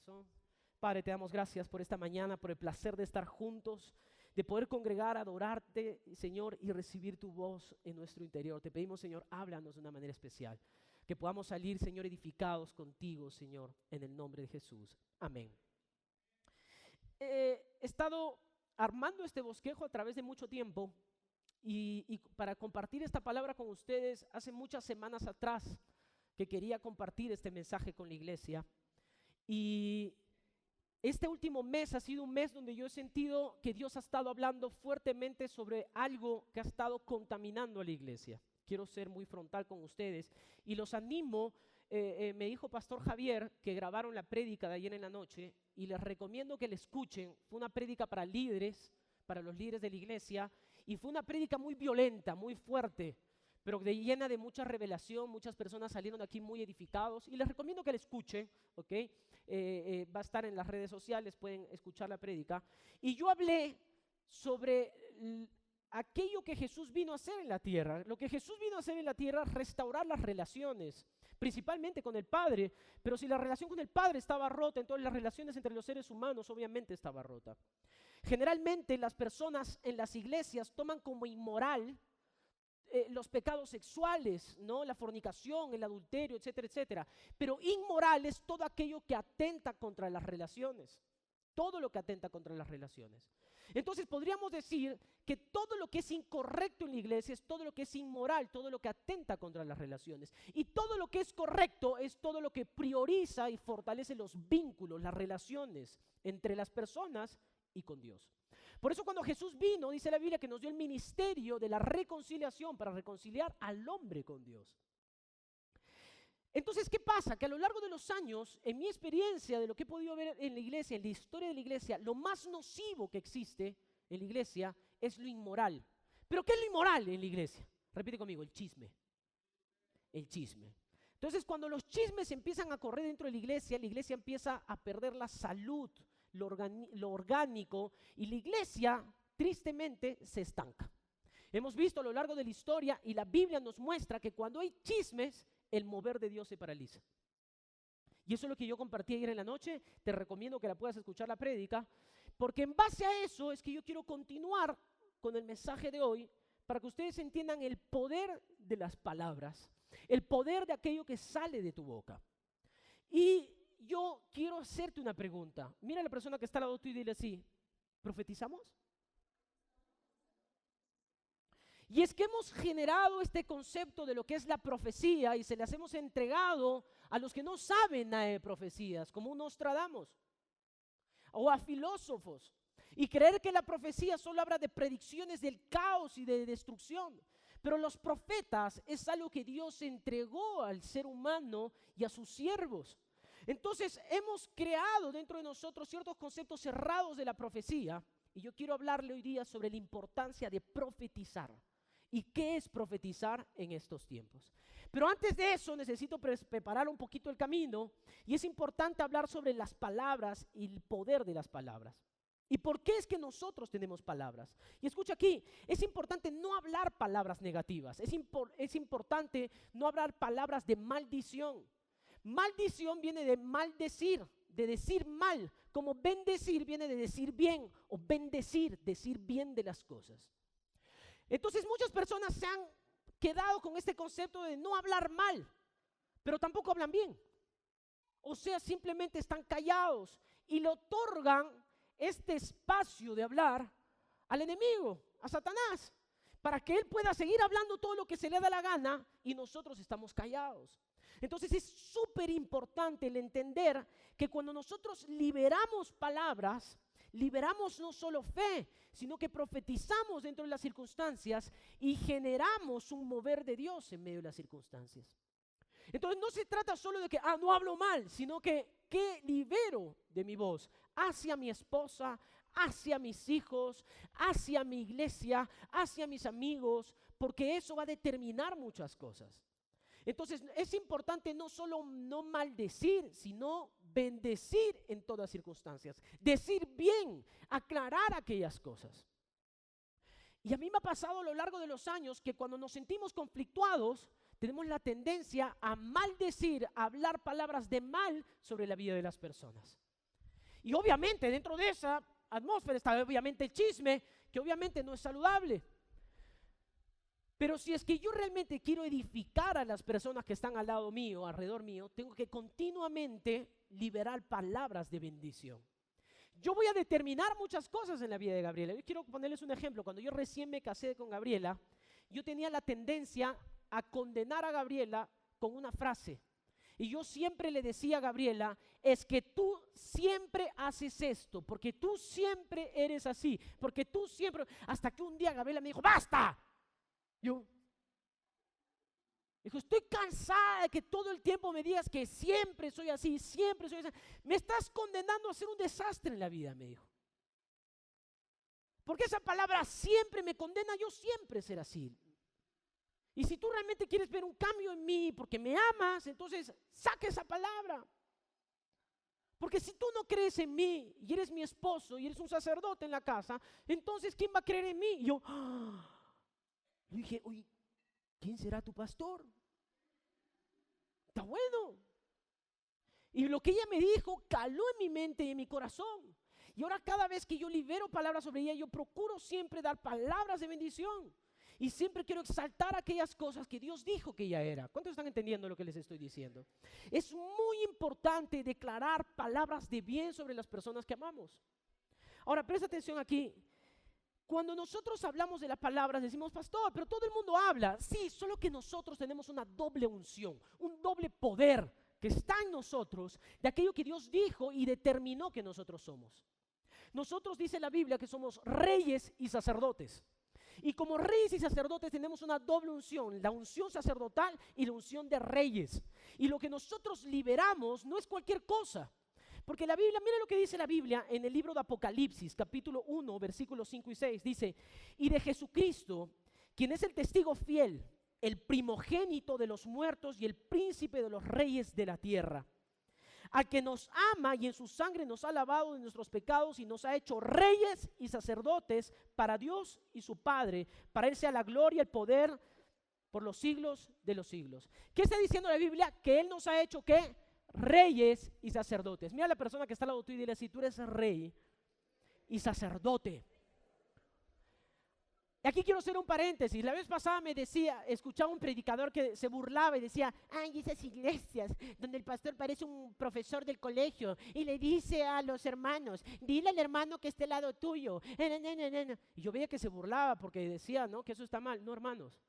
corazón. Padre, te damos gracias por esta mañana, por el placer de estar juntos, de poder congregar, adorarte, Señor, y recibir tu voz en nuestro interior. Te pedimos, Señor, háblanos de una manera especial, que podamos salir, Señor, edificados contigo, Señor, en el nombre de Jesús. Amén. He estado armando este bosquejo a través de mucho tiempo y para compartir esta palabra con ustedes hace muchas semanas atrás que quería compartir este mensaje con la iglesia. Y este último mes ha sido un mes donde yo he sentido que Dios ha estado hablando fuertemente sobre algo que ha estado contaminando a la iglesia. Quiero ser muy frontal con ustedes y los animo. Me dijo Pastor Javier que grabaron la prédica de ayer en la noche y les recomiendo que la escuchen. Fue una prédica para líderes, para los líderes de la iglesia, y fue una prédica muy violenta, muy fuerte, pero llena de mucha revelación. Muchas personas salieron de aquí muy edificados y les recomiendo que la escuchen, ¿ok? Va a estar en las redes sociales, pueden escuchar la prédica. Y yo hablé sobre aquello que Jesús vino a hacer en la tierra. Lo que Jesús vino a hacer en la tierra es restaurar las relaciones, principalmente con el Padre, pero si la relación con el Padre estaba rota, entonces las relaciones entre los seres humanos obviamente estaba rota. Generalmente las personas en las iglesias toman como inmoral los pecados sexuales, ¿no? La fornicación, el adulterio, etcétera, etcétera. Pero inmoral es todo aquello que atenta contra las relaciones. Todo lo que atenta contra las relaciones. Entonces podríamos decir que todo lo que es incorrecto en la iglesia es todo lo que es inmoral, todo lo que atenta contra las relaciones. Y todo lo que es correcto es todo lo que prioriza y fortalece los vínculos, las relaciones entre las personas y con Dios. Por eso cuando Jesús vino, dice la Biblia que nos dio el ministerio de la reconciliación para reconciliar al hombre con Dios. Entonces, ¿qué pasa? Que a lo largo de los años, en mi experiencia de lo que he podido ver en la iglesia, en la historia de la iglesia, lo más nocivo que existe en la iglesia es lo inmoral. ¿Pero qué es lo inmoral en la iglesia? Repite conmigo, el chisme. El chisme. Entonces, cuando los chismes empiezan a correr dentro de la iglesia empieza a perder la salud, lo orgánico, y la iglesia, tristemente, se estanca. Hemos visto a lo largo de la historia, y la Biblia nos muestra que cuando hay chismes, el mover de Dios se paraliza. Y eso es lo que yo compartí ayer en la noche. Te recomiendo que la puedas escuchar la prédica, porque en base a eso es que yo quiero continuar con el mensaje de hoy, para que ustedes entiendan el poder de las palabras, el poder de aquello que sale de tu boca. Y yo quiero hacerte una pregunta. Mira a la persona que está al lado tuyo y dile así: ¿profetizamos? Y es que hemos generado este concepto de lo que es la profecía y se las hemos entregado a los que no saben nada de profecías, como un Nostradamus o a filósofos, y creer que la profecía solo habla de predicciones del caos y de destrucción. Pero los profetas es algo que Dios entregó al ser humano y a sus siervos. Entonces hemos creado dentro de nosotros ciertos conceptos cerrados de la profecía, y yo quiero hablarle hoy día sobre la importancia de profetizar. ¿Y qué es profetizar en estos tiempos? Pero antes de eso necesito preparar un poquito el camino, y es importante hablar sobre las palabras y el poder de las palabras. ¿Y por qué es que nosotros tenemos palabras? Y escucha aquí, es importante no hablar palabras negativas, es importante no hablar palabras de maldición. Maldición viene de maldecir, de decir mal, como bendecir viene de decir bien, o bendecir, decir bien de las cosas. Entonces muchas personas se han quedado con este concepto de no hablar mal, pero tampoco hablan bien. O sea, simplemente están callados y le otorgan este espacio de hablar al enemigo, a Satanás, para que él pueda seguir hablando todo lo que se le da la gana y nosotros estamos callados. Entonces es súper importante el entender que cuando nosotros liberamos palabras, liberamos no solo fe, sino que profetizamos dentro de las circunstancias y generamos un mover de Dios en medio de las circunstancias. Entonces no se trata solo de que no hablo mal, sino que libero de mi voz hacia mi esposa, hacia mis hijos, hacia mi iglesia, hacia mis amigos, porque eso va a determinar muchas cosas. Entonces es importante no solo no maldecir, sino bendecir en todas circunstancias, decir bien, aclarar aquellas cosas. Y a mí me ha pasado a lo largo de los años que cuando nos sentimos conflictuados, tenemos la tendencia a maldecir, a hablar palabras de mal sobre la vida de las personas. Y obviamente dentro de esa atmósfera está obviamente el chisme, que obviamente no es saludable. Pero si es que yo realmente quiero edificar a las personas que están al lado mío, alrededor mío, tengo que continuamente liberar palabras de bendición. Yo voy a determinar muchas cosas en la vida de Gabriela. Yo quiero ponerles un ejemplo. Cuando yo recién me casé con Gabriela, yo tenía la tendencia a condenar a Gabriela con una frase. Y yo siempre le decía a Gabriela, es que tú siempre haces esto, porque tú siempre eres así, porque tú siempre... Hasta que un día Gabriela me dijo, ¡basta! Yo dijo, estoy cansada de que todo el tiempo me digas que siempre soy así, siempre soy así. Me estás condenando a ser un desastre en la vida, me dijo. Porque esa palabra siempre me condena, yo siempre ser así. Y si tú realmente quieres ver un cambio en mí porque me amas, entonces saca esa palabra. Porque si tú no crees en mí y eres mi esposo y eres un sacerdote en la casa, entonces ¿quién va a creer en mí? Y yo dije, oye, ¿quién será tu pastor? Está bueno. Y lo que ella me dijo caló en mi mente y en mi corazón. Y ahora cada vez que yo libero palabras sobre ella, yo procuro siempre dar palabras de bendición. Y siempre quiero exaltar aquellas cosas que Dios dijo que ella era. ¿Cuántos están entendiendo lo que les estoy diciendo? Es muy importante declarar palabras de bien sobre las personas que amamos. Ahora, presta atención aquí. Cuando nosotros hablamos de las palabras, decimos, pastor, pero todo el mundo habla. Sí, solo que nosotros tenemos una doble unción, un doble poder que está en nosotros de aquello que Dios dijo y determinó que nosotros somos. Nosotros, dice la Biblia, que somos reyes y sacerdotes. Y como reyes y sacerdotes tenemos una doble unción, la unción sacerdotal y la unción de reyes. Y lo que nosotros liberamos no es cualquier cosa. Porque la Biblia, mira lo que dice la Biblia en el libro de Apocalipsis, capítulo 1, versículos 5 y 6. Dice, y de Jesucristo, quien es el testigo fiel, el primogénito de los muertos y el príncipe de los reyes de la tierra, al que nos ama y en su sangre nos ha lavado de nuestros pecados y nos ha hecho reyes y sacerdotes para Dios y su Padre. Para Él sea la gloria, el poder por los siglos de los siglos. ¿Qué está diciendo la Biblia? Que Él nos ha hecho, ¿qué? Reyes y sacerdotes. Mira a la persona que está al lado tuyo y dile así, tú eres rey y sacerdote. Y aquí quiero hacer un paréntesis. La vez pasada me decía, escuchaba un predicador que se burlaba y decía, ay, esas iglesias donde el pastor parece un profesor del colegio y le dice a los hermanos, dile al hermano que esté al lado tuyo. Y yo veía que se burlaba porque decía, ¿no?, que eso está mal. No, hermanos.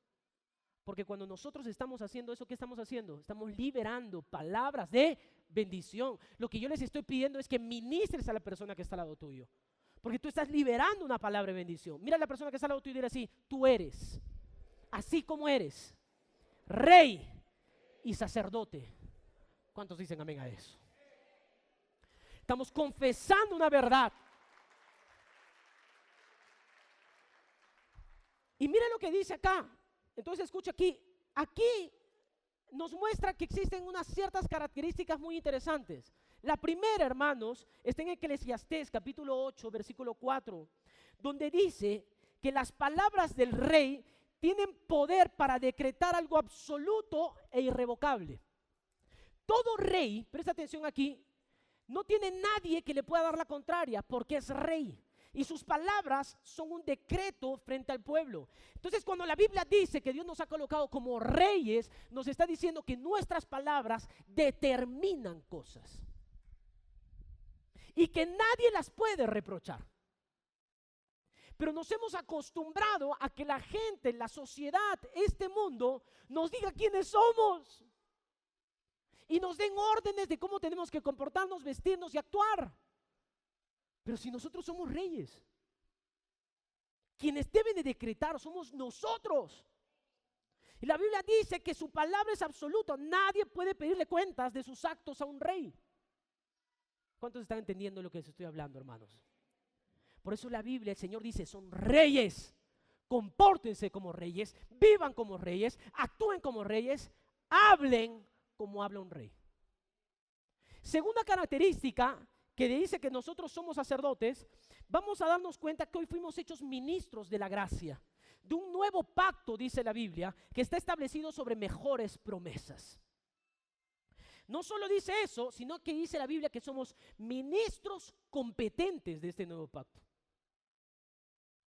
Porque cuando nosotros estamos haciendo eso, ¿qué estamos haciendo? Estamos liberando palabras de bendición. Lo que yo les estoy pidiendo es que ministres a la persona que está al lado tuyo. Porque tú estás liberando una palabra de bendición. Mira a la persona que está al lado tuyo y dile así, tú eres, así como eres, rey y sacerdote. ¿Cuántos dicen amén a eso? Estamos confesando una verdad. Y mira lo que dice acá. Entonces escucha aquí. Aquí nos muestra que existen unas ciertas características muy interesantes. La primera, hermanos, está en Eclesiastés capítulo 8, versículo 4, donde dice que las palabras del rey tienen poder para decretar algo absoluto e irrevocable. Todo rey, presta atención aquí, no tiene nadie que le pueda dar la contraria porque es rey. Y sus palabras son un decreto frente al pueblo. Entonces, cuando la Biblia dice que Dios nos ha colocado como reyes, nos está diciendo que nuestras palabras determinan cosas. Y que nadie las puede reprochar. Pero nos hemos acostumbrado a que la gente, la sociedad, este mundo, nos diga quiénes somos. Y nos den órdenes de cómo tenemos que comportarnos, vestirnos y actuar. Pero si nosotros somos reyes, quienes deben de decretar somos nosotros. Y la Biblia dice que su palabra es absoluta. Nadie puede pedirle cuentas de sus actos a un rey. ¿Cuántos están entendiendo lo que les estoy hablando, hermanos? Por eso la Biblia, el Señor dice, son reyes. Compórtense como reyes, vivan como reyes, actúen como reyes, hablen como habla un rey. Segunda característica que dice que nosotros somos sacerdotes, vamos a darnos cuenta que hoy fuimos hechos ministros de la gracia, de un nuevo pacto, dice la Biblia, que está establecido sobre mejores promesas. No solo dice eso, sino que dice la Biblia que somos ministros competentes de este nuevo pacto.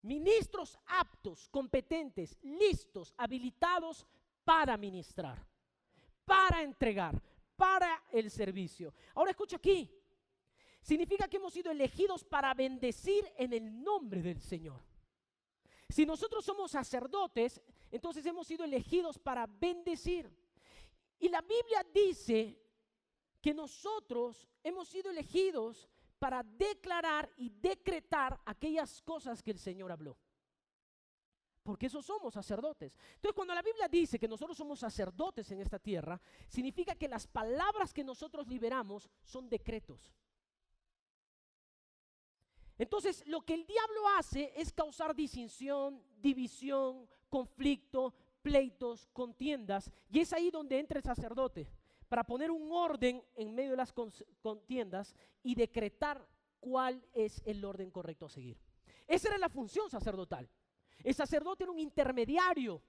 Ministros aptos, competentes, listos, habilitados para ministrar, para entregar, para el servicio. Ahora escucha aquí. Significa que hemos sido elegidos para bendecir en el nombre del Señor. Si nosotros somos sacerdotes, entonces hemos sido elegidos para bendecir. Y la Biblia dice que nosotros hemos sido elegidos para declarar y decretar aquellas cosas que el Señor habló. Porque eso somos sacerdotes. Entonces, cuando la Biblia dice que nosotros somos sacerdotes en esta tierra, significa que las palabras que nosotros liberamos son decretos. Entonces, lo que el diablo hace es causar disensión, división, conflicto, pleitos, contiendas. Y es ahí donde entra el sacerdote, para poner un orden en medio de las contiendas y decretar cuál es el orden correcto a seguir. Esa era la función sacerdotal. El sacerdote era un intermediario.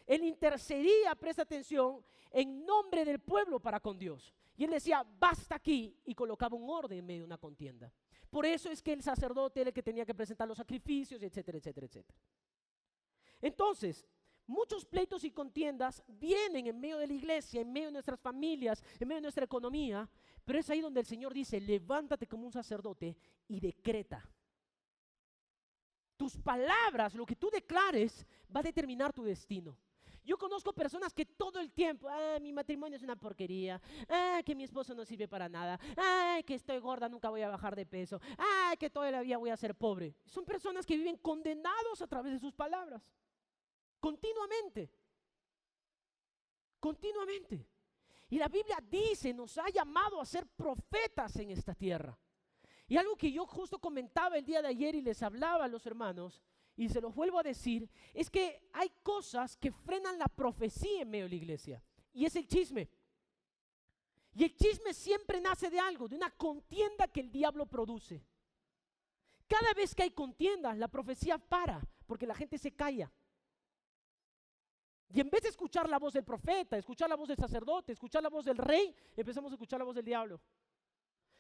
Él intercedía, presta atención, en nombre del pueblo para con Dios. Y él decía, basta aquí, y colocaba un orden en medio de una contienda. Por eso es que el sacerdote era el que tenía que presentar los sacrificios, etcétera, etcétera, etcétera. Entonces, muchos pleitos y contiendas vienen en medio de la iglesia, en medio de nuestras familias, en medio de nuestra economía, pero es ahí donde el Señor dice, levántate como un sacerdote y decreta. Tus palabras, lo que tú declares, va a determinar tu destino. Yo conozco personas que todo el tiempo, mi matrimonio es una porquería, que mi esposo no sirve para nada, que estoy gorda, nunca voy a bajar de peso, que toda la vida voy a ser pobre. Son personas que viven condenados a través de sus palabras, continuamente. Y la Biblia dice, nos ha llamado a ser profetas en esta tierra. Y algo que yo justo comentaba el día de ayer y les hablaba a los hermanos, y se los vuelvo a decir, es que hay cosas que frenan la profecía en medio de la iglesia, y es el chisme. Y el chisme siempre nace de algo, de una contienda que el diablo produce. Cada vez que hay contiendas, la profecía para, porque la gente se calla. Y en vez de escuchar la voz del profeta, escuchar la voz del sacerdote, escuchar la voz del rey, empezamos a escuchar la voz del diablo.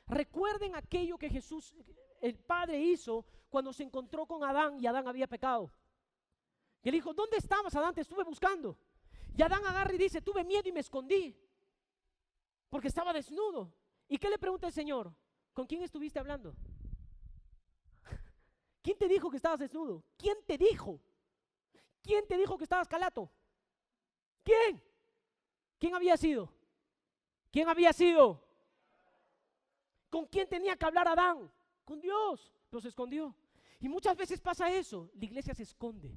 Recuerden aquello que Jesús, el Padre, hizo cuando se encontró con Adán y Adán había pecado. Y él dijo, ¿dónde estabas, Adán? Te estuve buscando. Y Adán agarra y dice, tuve miedo y me escondí, porque estaba desnudo. ¿Y qué le pregunta el Señor? ¿Con quién estuviste hablando? ¿Quién te dijo que estabas desnudo? ¿Quién te dijo? ¿Quién te dijo que estabas calato? ¿Quién? ¿Quién había sido? ¿Quién había sido? ¿Con quién tenía que hablar Adán? Con Dios, pero se escondió. Y muchas veces pasa eso, la iglesia se esconde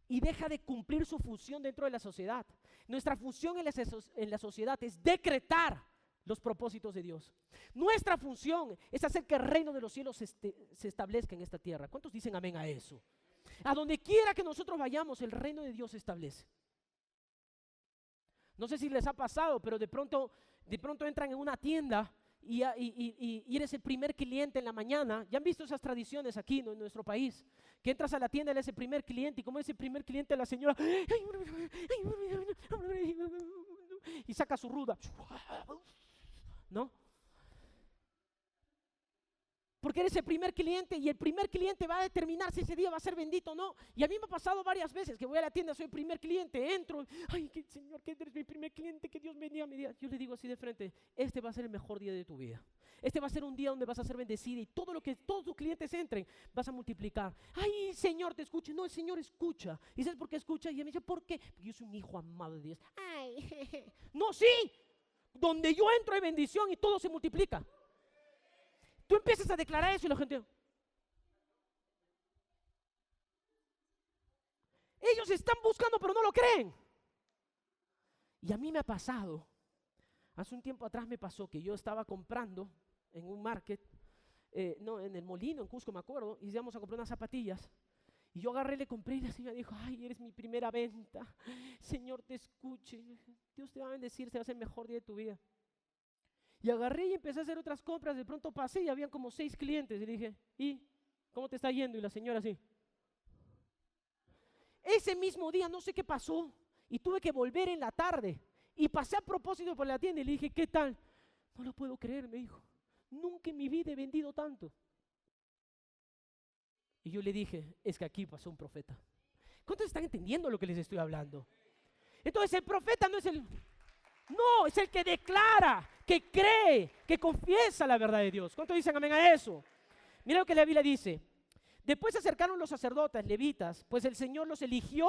y deja de cumplir su función dentro de la sociedad. Nuestra función en la sociedad es decretar los propósitos de Dios. Nuestra función es hacer que el reino de los cielos se establezca en esta tierra. ¿Cuántos dicen amén a eso? A donde quiera que nosotros vayamos, el reino de Dios se establece. No sé si les ha pasado, pero de pronto entran en una tienda y eres el primer cliente en la mañana. ¿Ya han visto esas tradiciones aquí en nuestro país? Que entras a la tienda, eres el primer cliente, y como es el primer cliente, la señora y saca su ruda, ¿no? Porque eres el primer cliente y el primer cliente va a determinar si ese día va a ser bendito o no. Y a mí me ha pasado varias veces que voy a la tienda, soy el primer cliente, entro, Señor, que eres mi primer cliente, que Dios bendiga mi día. Yo le digo así de frente, este va a ser el mejor día de tu vida. Este va a ser un día donde vas a ser bendecida y todo lo que todos tus clientes entren, vas a multiplicar. Ay, Señor, te escucho. No, el Señor escucha. ¿Y sabes por qué escucha? Y él me dice, ¿por qué? Porque yo soy un hijo amado de Dios. Ay, no, sí. Donde yo entro hay bendición y todo se multiplica. Tú empiezas a declarar eso y la gente... Ellos están buscando pero no lo creen. Y a mí me ha pasado, hace un tiempo atrás me pasó que yo estaba comprando en un market, en el Molino, en Cusco me acuerdo, y íbamos a comprar unas zapatillas. Y yo agarré, le compré y la señora dijo, ay, eres mi primera venta. Señor, te escuche. Dios te va a bendecir, se va a hacer el mejor día de tu vida. Y agarré y empecé a hacer otras compras. De pronto pasé y habían como 6 clientes. Y le dije, ¿y cómo te está yendo? Y la señora así. Ese mismo día no sé qué pasó. Y tuve que volver en la tarde. Y pasé a propósito por la tienda y le dije, ¿qué tal? No lo puedo creer, me dijo. Nunca en mi vida he vendido tanto. Y yo le dije, es que aquí pasó un profeta. ¿Cuántos están entendiendo lo que les estoy hablando? Entonces el profeta no es es el que declara, que cree, que confiesa la verdad de Dios. ¿Cuántos dicen amén a eso? Mira lo que la Biblia dice. Después se acercaron los sacerdotes, levitas, pues el Señor los eligió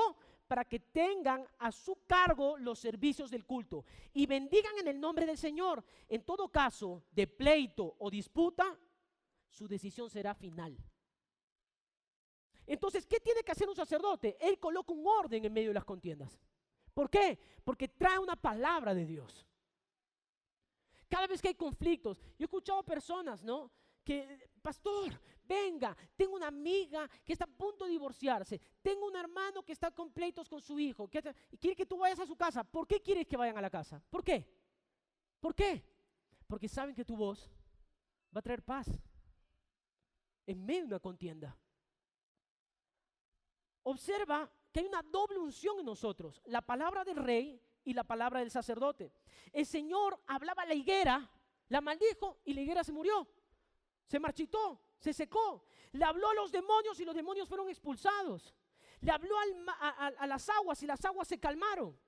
para que tengan a su cargo los servicios del culto y bendigan en el nombre del Señor. En todo caso, de pleito o disputa, su decisión será final. Entonces, ¿qué tiene que hacer un sacerdote? Él coloca un orden en medio de las contiendas. ¿Por qué? Porque trae una palabra de Dios. Cada vez que hay conflictos, yo he escuchado personas, ¿no? Que, pastor, venga, tengo una amiga que está a punto de divorciarse, tengo un hermano que está con pleitos con su hijo, y quiere que tú vayas a su casa. ¿Por qué quieres que vayan a la casa? ¿Por qué? ¿Por qué? Porque saben que tu voz va a traer paz en medio de una contienda. Observa que hay una doble unción en nosotros, la palabra del rey y la palabra del sacerdote. El Señor hablaba a la higuera, la maldijo y la higuera se murió, se marchitó, se secó. Le habló a los demonios y los demonios fueron expulsados. Le habló a las aguas y las aguas se calmaron.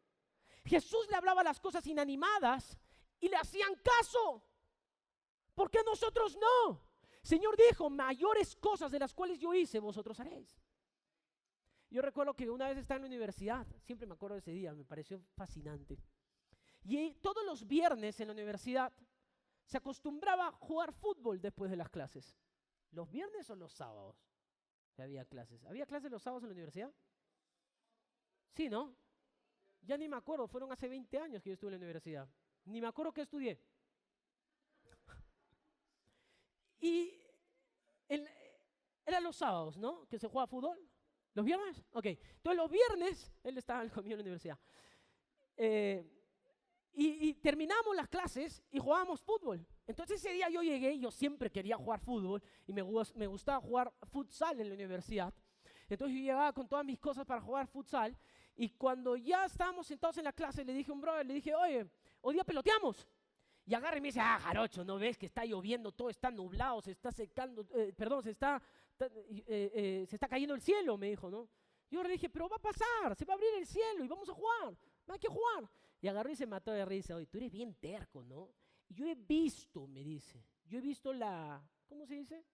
Jesús le hablaba a las cosas inanimadas y le hacían caso. ¿Por qué nosotros no? Señor dijo, mayores cosas de las cuales yo hice, vosotros haréis. Yo recuerdo que una vez estaba en la universidad, siempre me acuerdo de ese día, me pareció fascinante. Y todos los viernes en la universidad se acostumbraba a jugar fútbol después de las clases. ¿Los viernes o los sábados? Había clases. ¿Había clases los sábados en la universidad? Sí, ¿no? Ya ni me acuerdo, fueron hace 20 años que yo estuve en la universidad. Ni me acuerdo qué estudié. Y eran los sábados, ¿no? Que se jugaba fútbol. ¿Los viernes? Ok. Entonces los viernes, él estaba conmigo en la universidad. Y terminamos las clases y jugábamos fútbol. Entonces ese día yo llegué, yo siempre quería jugar fútbol y me gustaba jugar futsal en la universidad. Entonces yo llegaba con todas mis cosas para jugar futsal y cuando ya estábamos sentados en la clase le dije a un brother, le dije, oye, hoy día peloteamos. Y agarra y me dice, jarocho, ¿no ves que está lloviendo, todo está nublado, se está secando, se está cayendo el cielo? Me dijo, ¿no? Yo le dije, pero va a pasar, se va a abrir el cielo y vamos a jugar, hay que jugar. Y agarró y se mató de risa, oye, tú eres bien terco, ¿no? Yo he visto, me dice, ¿cómo se dice?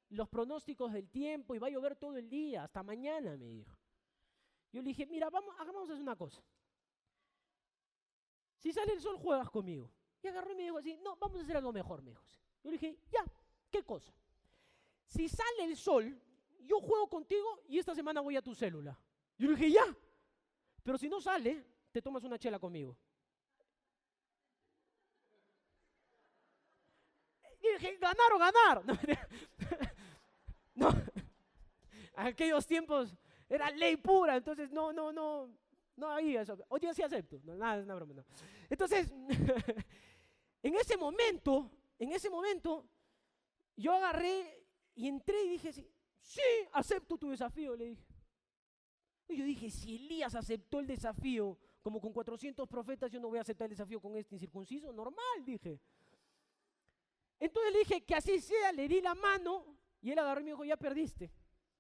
Los pronósticos del tiempo y va a llover todo el día, hasta mañana, me dijo. Yo le dije, mira, hagamos una cosa. Si sale el sol, juegas conmigo. Y agarró y me dijo así, no, vamos a hacer algo mejor, me dijo. Yo le dije, ya, ¿qué cosa? Si sale el sol, yo juego contigo y esta semana voy a tu célula. Yo le dije, ya, pero si no sale, te tomas una chela conmigo. Y dije, ganar o ganar. No, aquellos tiempos era ley pura, entonces no había eso. Hoy día sí acepto, no, nada, es una broma. No. Entonces, en ese momento, yo agarré y entré y dije, sí, acepto tu desafío, le dije. Y yo dije, si Elías aceptó el desafío, como con 400 profetas, yo no voy a aceptar el desafío con este incircunciso, normal, dije. Entonces le dije que así sea, le di la mano y él agarró y me dijo, ya perdiste,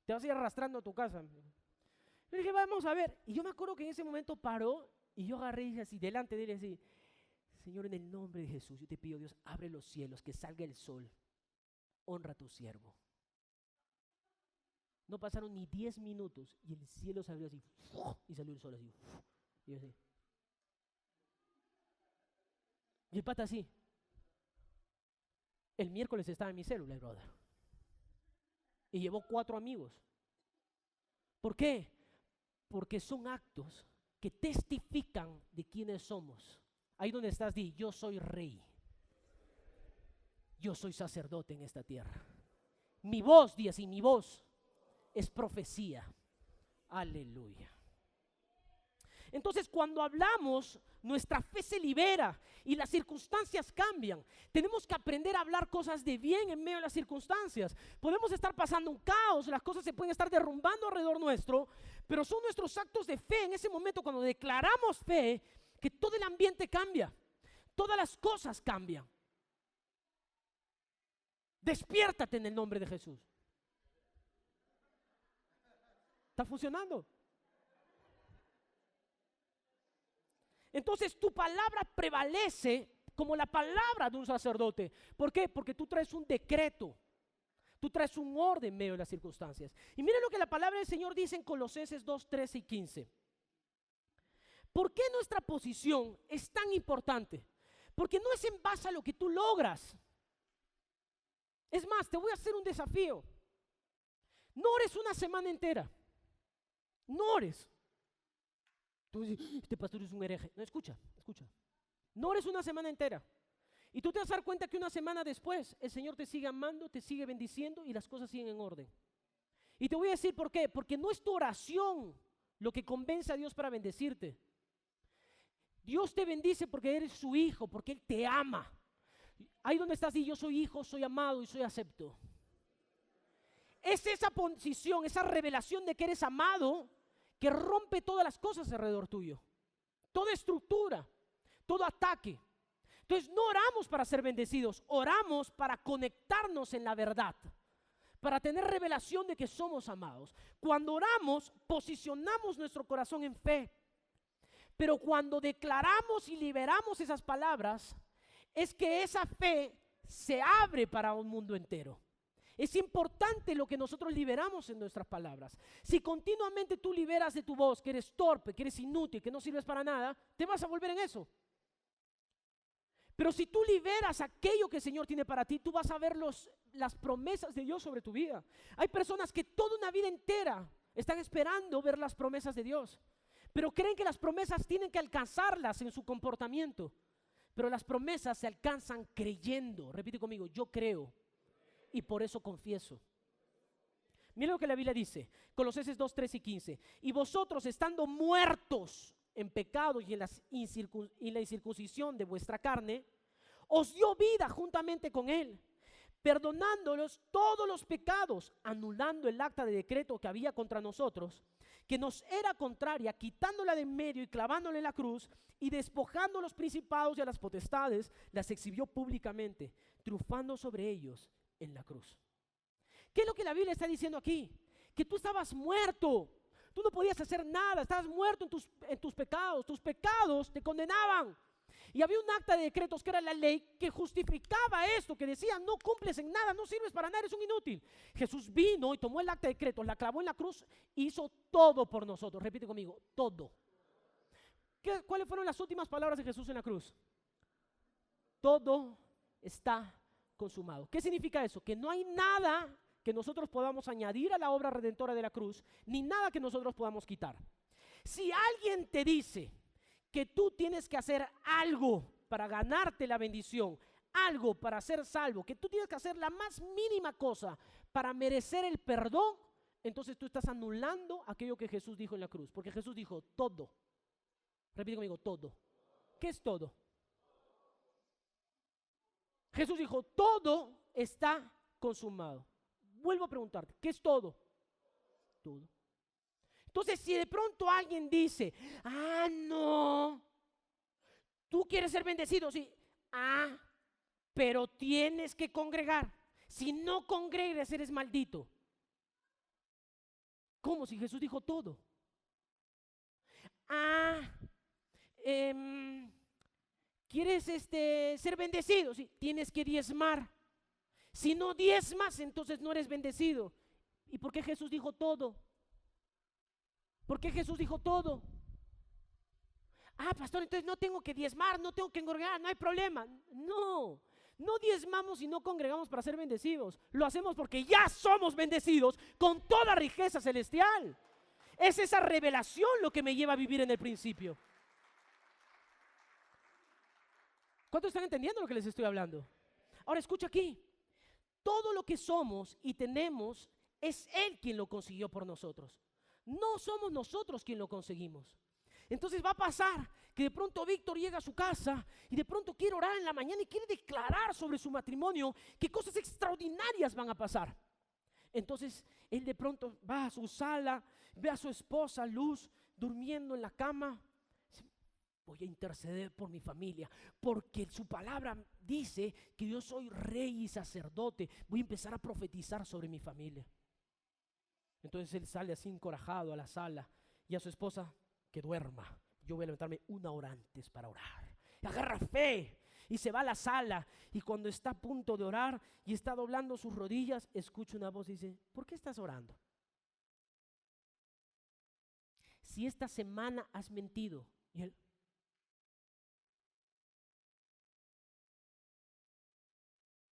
te vas a ir arrastrando a tu casa. Le dije, vamos a ver. Y yo me acuerdo que en ese momento paró y yo agarré y dije así, delante de él así, Señor, en el nombre de Jesús, yo te pido, Dios, abre los cielos, que salga el sol, honra a tu siervo. No pasaron ni 10 minutos y el cielo se abrió así, y salió el sol así, y yo así. Y el pata así. El miércoles estaba en mi célula, brother. Y llevó 4 amigos. ¿Por qué? Porque son actos que testifican de quiénes somos. Ahí donde estás, di, yo soy rey. Yo soy sacerdote en esta tierra. Mi voz, di así, mi voz es profecía. Aleluya. Entonces, cuando hablamos, nuestra fe se libera y las circunstancias cambian. Tenemos que aprender a hablar cosas de bien en medio de las circunstancias. Podemos estar pasando un caos, las cosas se pueden estar derrumbando alrededor nuestro, pero son nuestros actos de fe en ese momento cuando declaramos fe que todo el ambiente cambia, todas las cosas cambian. Despiértate en el nombre de Jesús. ¿Está funcionando? Entonces tu palabra prevalece como la palabra de un sacerdote. ¿Por qué? Porque tú traes un decreto. Tú traes un orden en medio de las circunstancias. Y miren lo que la palabra del Señor dice en Colosenses 2, 13 y 15. ¿Por qué nuestra posición es tan importante? Porque no es en base a lo que tú logras. Es más, te voy a hacer un desafío. No ores una semana entera. No ores. Tú dices, este pastor es un hereje. No, escucha. No ores una semana entera. Y tú te vas a dar cuenta que una semana después el Señor te sigue amando, te sigue bendiciendo y las cosas siguen en orden. Y te voy a decir por qué. Porque no es tu oración lo que convence a Dios para bendecirte. Dios te bendice porque eres su hijo, porque Él te ama. Ahí donde estás, y yo soy hijo, soy amado y soy acepto. Es esa posición, esa revelación de que eres amado, que rompe todas las cosas alrededor tuyo. Toda estructura, todo ataque. Entonces no oramos para ser bendecidos, oramos para conectarnos en la verdad, para tener revelación de que somos amados. Cuando oramos, posicionamos nuestro corazón en fe. Pero cuando declaramos y liberamos esas palabras, es que esa fe se abre para un mundo entero. Es importante lo que nosotros liberamos en nuestras palabras. Si continuamente tú liberas de tu voz que eres torpe, que eres inútil, que no sirves para nada, te vas a volver en eso. Pero si tú liberas aquello que el Señor tiene para ti, tú vas a ver las promesas de Dios sobre tu vida. Hay personas que toda una vida entera están esperando ver las promesas de Dios, pero creen que las promesas tienen que alcanzarlas en su comportamiento. Pero las promesas se alcanzan creyendo. Repite conmigo, yo creo y por eso confieso. Mira lo que la Biblia dice, Colosenses 2, 13 y 15. Y vosotros, estando muertos en pecado y en la incircuncisión de vuestra carne, os dio vida juntamente con Él, perdonándolos todos los pecados, anulando el acta de decreto que había contra nosotros, que nos era contraria, quitándola de en medio y clavándola en la cruz, y despojando a los principados y a las potestades, las exhibió públicamente, triunfando sobre ellos en la cruz. ¿Qué es lo que la Biblia está diciendo aquí? Que tú estabas muerto, tú no podías hacer nada, estabas muerto en tus pecados te condenaban. Y había un acta de decretos que era la ley que justificaba esto, que decía no cumples en nada, no sirves para nada, eres un inútil. Jesús vino y tomó el acta de decretos, la clavó en la cruz e hizo todo por nosotros. Repite conmigo, todo. ¿Cuáles fueron las últimas palabras de Jesús en la cruz? Todo está consumado. ¿Qué significa eso? Que no hay nada que nosotros podamos añadir a la obra redentora de la cruz, ni nada que nosotros podamos quitar. Si alguien te dice que tú tienes que hacer algo para ganarte la bendición, algo para ser salvo, que tú tienes que hacer la más mínima cosa para merecer el perdón, entonces tú estás anulando aquello que Jesús dijo en la cruz, porque Jesús dijo todo. Repite conmigo, todo. ¿Qué es todo? Jesús dijo, todo está consumado. Vuelvo a preguntarte, ¿qué es todo? Todo. Entonces, si de pronto alguien dice, no, tú quieres ser bendecido, sí, pero tienes que congregar. Si no congregas, eres maldito. ¿Cómo? Si Jesús dijo todo. ¿Quieres ser bendecido? Sí, tienes que diezmar. Si no diezmas, entonces no eres bendecido. ¿Y por qué Jesús dijo todo? ¿Por qué Jesús dijo todo? Pastor, entonces no tengo que diezmar, no tengo que congregar, no hay problema. No diezmamos y no congregamos para ser bendecidos. Lo hacemos porque ya somos bendecidos con toda riqueza celestial. Es esa revelación lo que me lleva a vivir en el principio. ¿Cuántos están entendiendo lo que les estoy hablando? Ahora escucha aquí. Todo lo que somos y tenemos es Él quien lo consiguió por nosotros. No somos nosotros quien lo conseguimos. Entonces va a pasar que de pronto Víctor llega a su casa y de pronto quiere orar en la mañana y quiere declarar sobre su matrimonio que cosas extraordinarias van a pasar. Entonces él de pronto va a su sala, ve a su esposa Luz durmiendo en la cama. Voy a interceder por mi familia, porque su palabra dice que yo soy rey y sacerdote. Voy a empezar a profetizar sobre mi familia. Entonces él sale así encorajado a la sala y a su esposa, que duerma. Yo voy a levantarme 1 hora antes para orar. Y agarra fe y se va a la sala, y cuando está a punto de orar y está doblando sus rodillas, escucha una voz y dice: ¿por qué estás orando? Si esta semana has mentido. Y él: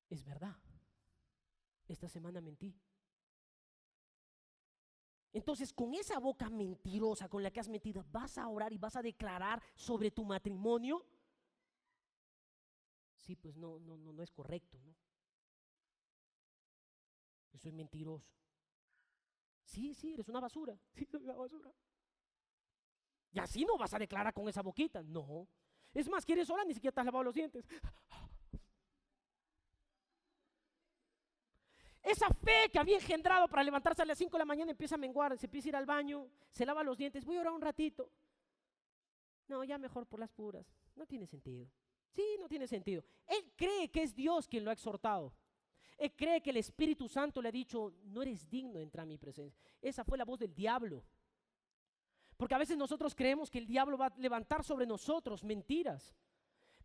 es verdad, esta semana mentí. Entonces, con esa boca mentirosa con la que has mentido, ¿vas a orar y vas a declarar sobre tu matrimonio? Sí, pues no es correcto, ¿no? Yo soy mentiroso. Sí, eres una basura. Sí, soy una basura. Y así no vas a declarar con esa boquita. No. Es más, quieres orar, ni siquiera te has lavado los dientes. Esa fe que había engendrado para levantarse a las 5 de la mañana empieza a menguar, se empieza a ir al baño, se lava los dientes, voy a orar un ratito. No, ya mejor por las puras. No tiene sentido. Sí, no tiene sentido. Él cree que es Dios quien lo ha exhortado. Él cree que el Espíritu Santo le ha dicho: no eres digno de entrar a mi presencia. Esa fue la voz del diablo. Porque a veces nosotros creemos que el diablo va a levantar sobre nosotros mentiras.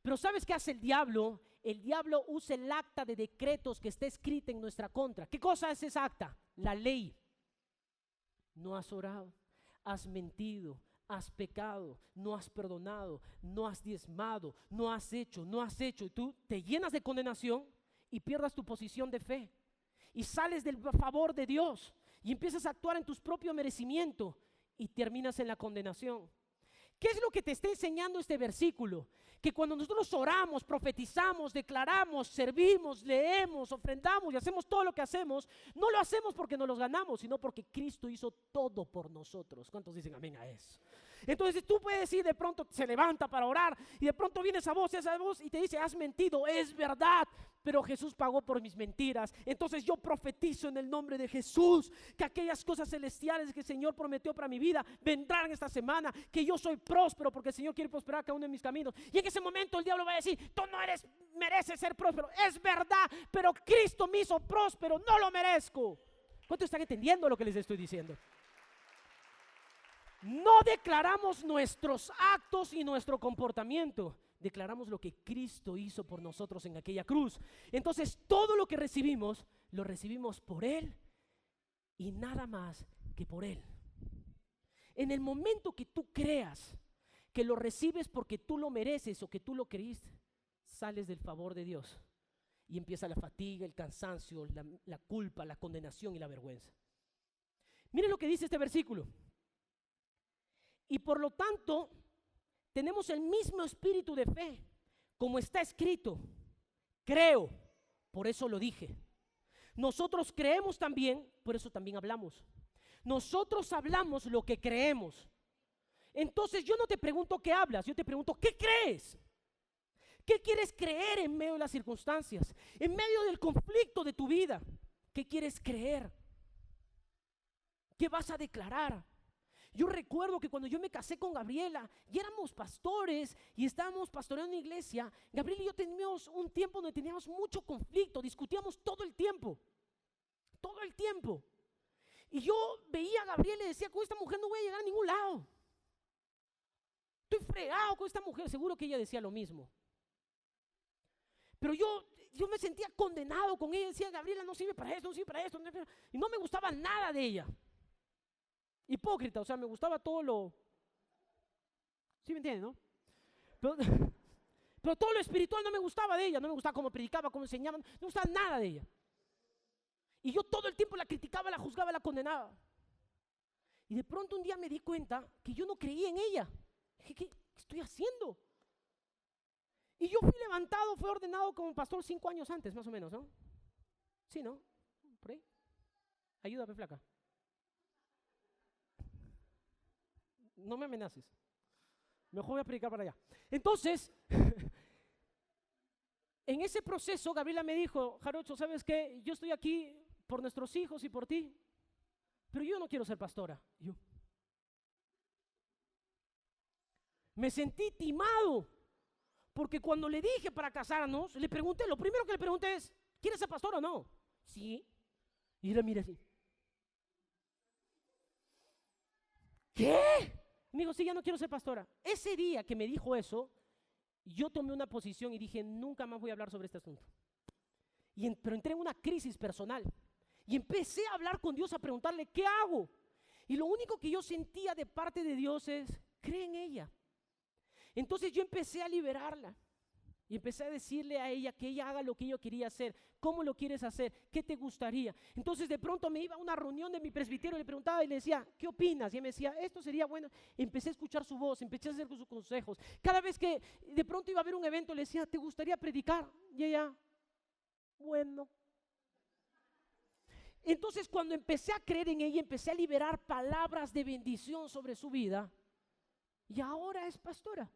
Pero ¿sabes qué hace el diablo? El diablo usa el acta de decretos que está escrita en nuestra contra. ¿Qué cosa es esa acta? La ley. No has orado, has mentido, has pecado, no has perdonado, no has diezmado, no has hecho. Y tú te llenas de condenación y pierdas tu posición de fe. Y sales del favor de Dios y empiezas a actuar en tus propios merecimientos y terminas en la condenación. ¿Qué es lo que te está enseñando este versículo? Que cuando nosotros oramos, profetizamos, declaramos, servimos, leemos, ofrendamos y hacemos todo lo que hacemos, no lo hacemos porque nos los ganamos, sino porque Cristo hizo todo por nosotros. ¿Cuántos dicen amén a eso? Entonces tú puedes decir, de pronto se levanta para orar y de pronto viene esa voz y te dice: has mentido. Es verdad, pero Jesús pagó por mis mentiras. Entonces yo profetizo en el nombre de Jesús que aquellas cosas celestiales que el Señor prometió para mi vida vendrán esta semana, que yo soy próspero porque el Señor quiere prosperar cada uno de mis caminos. Y en ese momento el diablo va a decir: tú no mereces ser próspero. Es verdad, pero Cristo me hizo próspero, no lo merezco. ¿Cuántos están entendiendo lo que les estoy diciendo? No declaramos nuestros actos y nuestro comportamiento, declaramos lo que Cristo hizo por nosotros en aquella cruz. Entonces todo lo que recibimos, lo recibimos por Él y nada más que por Él. En el momento que tú creas que lo recibes porque tú lo mereces o que tú lo creíste, sales del favor de Dios y empieza la fatiga, el cansancio, la culpa, la condenación y la vergüenza. Miren lo que dice este versículo. Y por lo tanto, tenemos el mismo espíritu de fe, como está escrito: creo, por eso lo dije. Nosotros creemos también, por eso también hablamos. Nosotros hablamos lo que creemos. Entonces yo no te pregunto qué hablas, yo te pregunto qué crees. ¿Qué quieres creer en medio de las circunstancias? En medio del conflicto de tu vida, ¿qué quieres creer? ¿Qué vas a declarar? Yo recuerdo que cuando yo me casé con Gabriela y éramos pastores y estábamos pastoreando una iglesia, Gabriela y yo teníamos un tiempo donde teníamos mucho conflicto, discutíamos todo el tiempo. Y yo veía a Gabriela y decía: con esta mujer no voy a llegar a ningún lado. Estoy fregado con esta mujer. Seguro que ella decía lo mismo. Pero yo me sentía condenado con ella. Decía: Gabriela no sirve para esto, no sirve para esto. Y no me gustaba nada de ella. Hipócrita, o sea, me gustaba todo lo... ¿Sí me entienden, no? Pero todo lo espiritual no me gustaba de ella. No me gustaba cómo predicaba, cómo enseñaba. No me gustaba nada de ella. Y yo todo el tiempo la criticaba, la juzgaba, la condenaba. Y de pronto un día me di cuenta que yo no creía en ella. Dije: ¿qué estoy haciendo? Y yo fui levantado, fui ordenado como pastor 5 años antes, más o menos, ¿no? Sí, ¿no? Por ahí. Ayúdame, flaca. No me amenaces. Mejor voy a predicar para allá. Entonces, en ese proceso, Gabriela me dijo: Jarocho, ¿sabes qué? Yo estoy aquí por nuestros hijos y por ti, pero yo no quiero ser pastora. Me sentí timado, porque cuando le dije para casarnos, le pregunté, lo primero que le pregunté es, ¿quieres ser pastor o no? Sí. Y él mira así. ¿Qué? Me dijo, sí, ya no quiero ser pastora. Ese día que me dijo eso, yo tomé una posición y dije, nunca más voy a hablar sobre este asunto. Pero entré en una crisis personal y empecé a hablar con Dios, a preguntarle, ¿qué hago? Y lo único que yo sentía de parte de Dios es, cree en ella. Entonces yo empecé a liberarla y empecé a decirle a ella que ella haga lo que yo quería hacer. ¿Cómo lo quieres hacer? ¿Qué te gustaría? Entonces de pronto me iba a una reunión de mi presbiterio y le preguntaba y le decía, ¿qué opinas? Y él me decía, esto sería bueno. Empecé a escuchar su voz, empecé a hacer sus consejos. Cada vez que de pronto iba a haber un evento le decía, ¿te gustaría predicar? Y ella, bueno. Entonces cuando empecé a creer en ella, empecé a liberar palabras de bendición sobre su vida y ahora es pastora.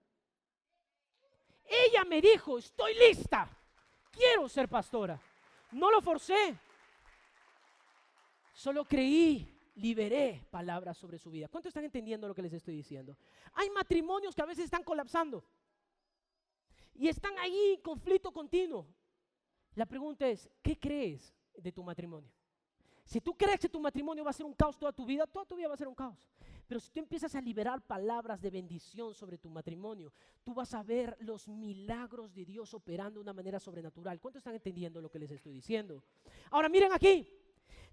Ella me dijo, estoy lista, quiero ser pastora. No lo forcé, solo creí, liberé palabras sobre su vida. ¿Cuántos están entendiendo lo que les estoy diciendo? Hay matrimonios que a veces están colapsando y están ahí en conflicto continuo. La pregunta es, ¿qué crees de tu matrimonio? Si tú crees que tu matrimonio va a ser un caos toda tu vida va a ser un caos. Pero si tú empiezas a liberar palabras de bendición sobre tu matrimonio, tú vas a ver los milagros de Dios operando de una manera sobrenatural. ¿Cuántos están entendiendo lo que les estoy diciendo? Ahora miren aquí,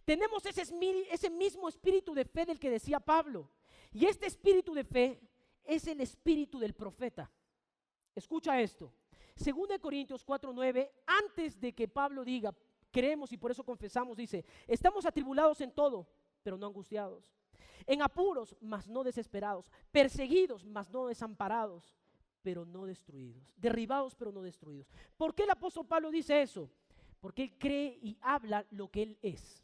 tenemos ese mismo espíritu de fe del que decía Pablo. Y este espíritu de fe es el espíritu del profeta. Escucha esto. 2 Corintios 4:9, antes de que Pablo diga, creemos y por eso confesamos, dice, estamos atribulados en todo, pero no angustiados. En apuros, mas no desesperados. Perseguidos, mas no desamparados, pero no destruidos. Derribados, pero no destruidos. ¿Por qué el apóstol Pablo dice eso? Porque él cree y habla lo que él es.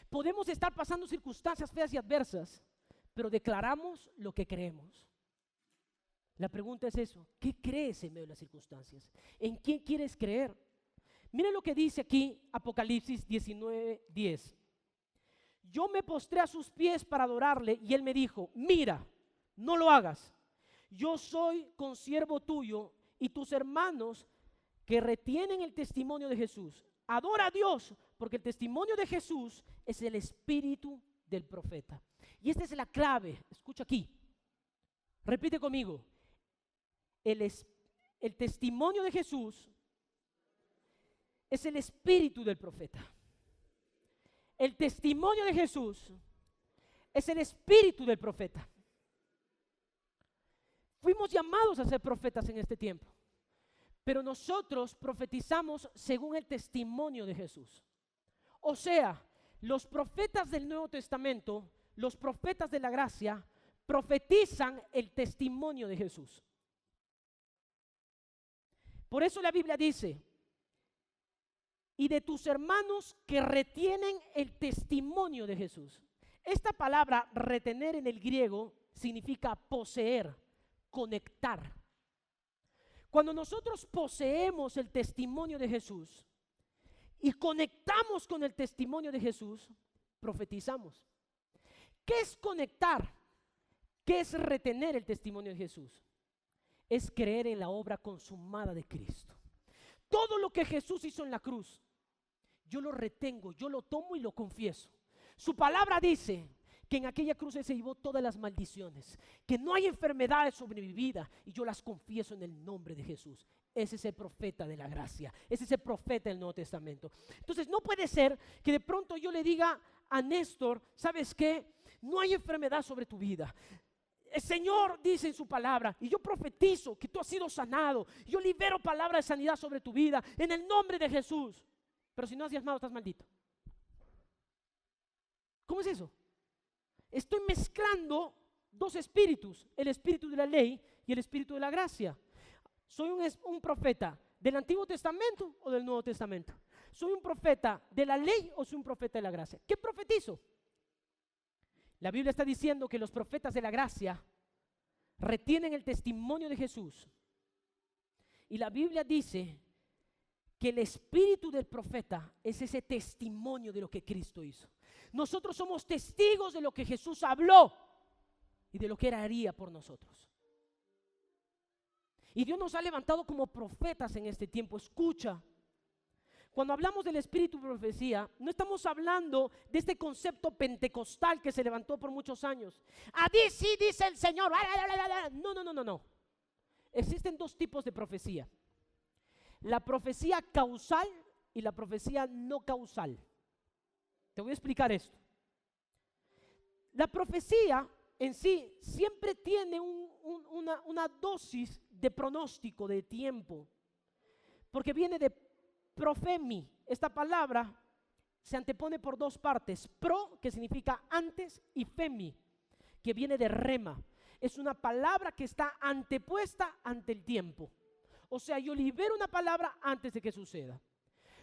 Podemos estar pasando circunstancias feas y adversas, pero declaramos lo que creemos. La pregunta es eso, ¿qué crees en medio de las circunstancias? ¿En quién quieres creer? Miren lo que dice aquí Apocalipsis 19:10. Yo me postré a sus pies para adorarle y él me dijo, mira, no lo hagas. Yo soy consiervo tuyo y tus hermanos que retienen el testimonio de Jesús. Adora a Dios porque el testimonio de Jesús es el espíritu del profeta. Y esta es la clave, escucha aquí, repite conmigo. El testimonio de Jesús es el espíritu del profeta. El testimonio de Jesús es el espíritu del profeta. Fuimos llamados a ser profetas en este tiempo, pero nosotros profetizamos según el testimonio de Jesús. O sea, los profetas del Nuevo Testamento, los profetas de la gracia, profetizan el testimonio de Jesús. Por eso la Biblia dice, y de tus hermanos que retienen el testimonio de Jesús. Esta palabra retener en el griego significa poseer, conectar. Cuando nosotros poseemos el testimonio de Jesús y conectamos con el testimonio de Jesús, profetizamos. ¿Qué es conectar? ¿Qué es retener el testimonio de Jesús? Es creer en la obra consumada de Cristo. Todo lo que Jesús hizo en la cruz, yo lo retengo, yo lo tomo y lo confieso. Su palabra dice que en aquella cruz Él se llevó todas las maldiciones, que no hay enfermedades sobre mi vida y yo las confieso en el nombre de Jesús. Ese es el profeta de la gracia, ese es el profeta del Nuevo Testamento. Entonces no puede ser que de pronto yo le diga a Néstor, ¿sabes qué? No hay enfermedad sobre tu vida. El Señor dice en su palabra, y yo profetizo que tú has sido sanado. Yo libero palabra de sanidad sobre tu vida en el nombre de Jesús. Pero si no has diezmado, estás maldito. ¿Cómo es eso? Estoy mezclando dos espíritus, el espíritu de la ley y el espíritu de la gracia. ¿Soy un profeta del Antiguo Testamento o del Nuevo Testamento? ¿Soy un profeta de la ley o soy un profeta de la gracia? ¿Qué profetizo? La Biblia está diciendo que los profetas de la gracia retienen el testimonio de Jesús. Y la Biblia dice que el espíritu del profeta es ese testimonio de lo que Cristo hizo. Nosotros somos testigos de lo que Jesús habló. y de lo que Él haría por nosotros. Y Dios nos ha levantado como profetas en este tiempo. Escucha, cuando hablamos del espíritu de profecía, no estamos hablando de este concepto pentecostal que se levantó por muchos años. Así sí dice el Señor. No. Existen dos tipos de profecía: la profecía causal y la profecía no causal. Te voy a explicar esto. La profecía en sí siempre tiene una dosis de pronóstico, de tiempo, porque viene de profemi. Esta palabra se antepone por dos partes: pro, que significa antes, y femi, que viene de rema. Es una palabra que está antepuesta ante el tiempo. O sea, yo libero una palabra antes de que suceda.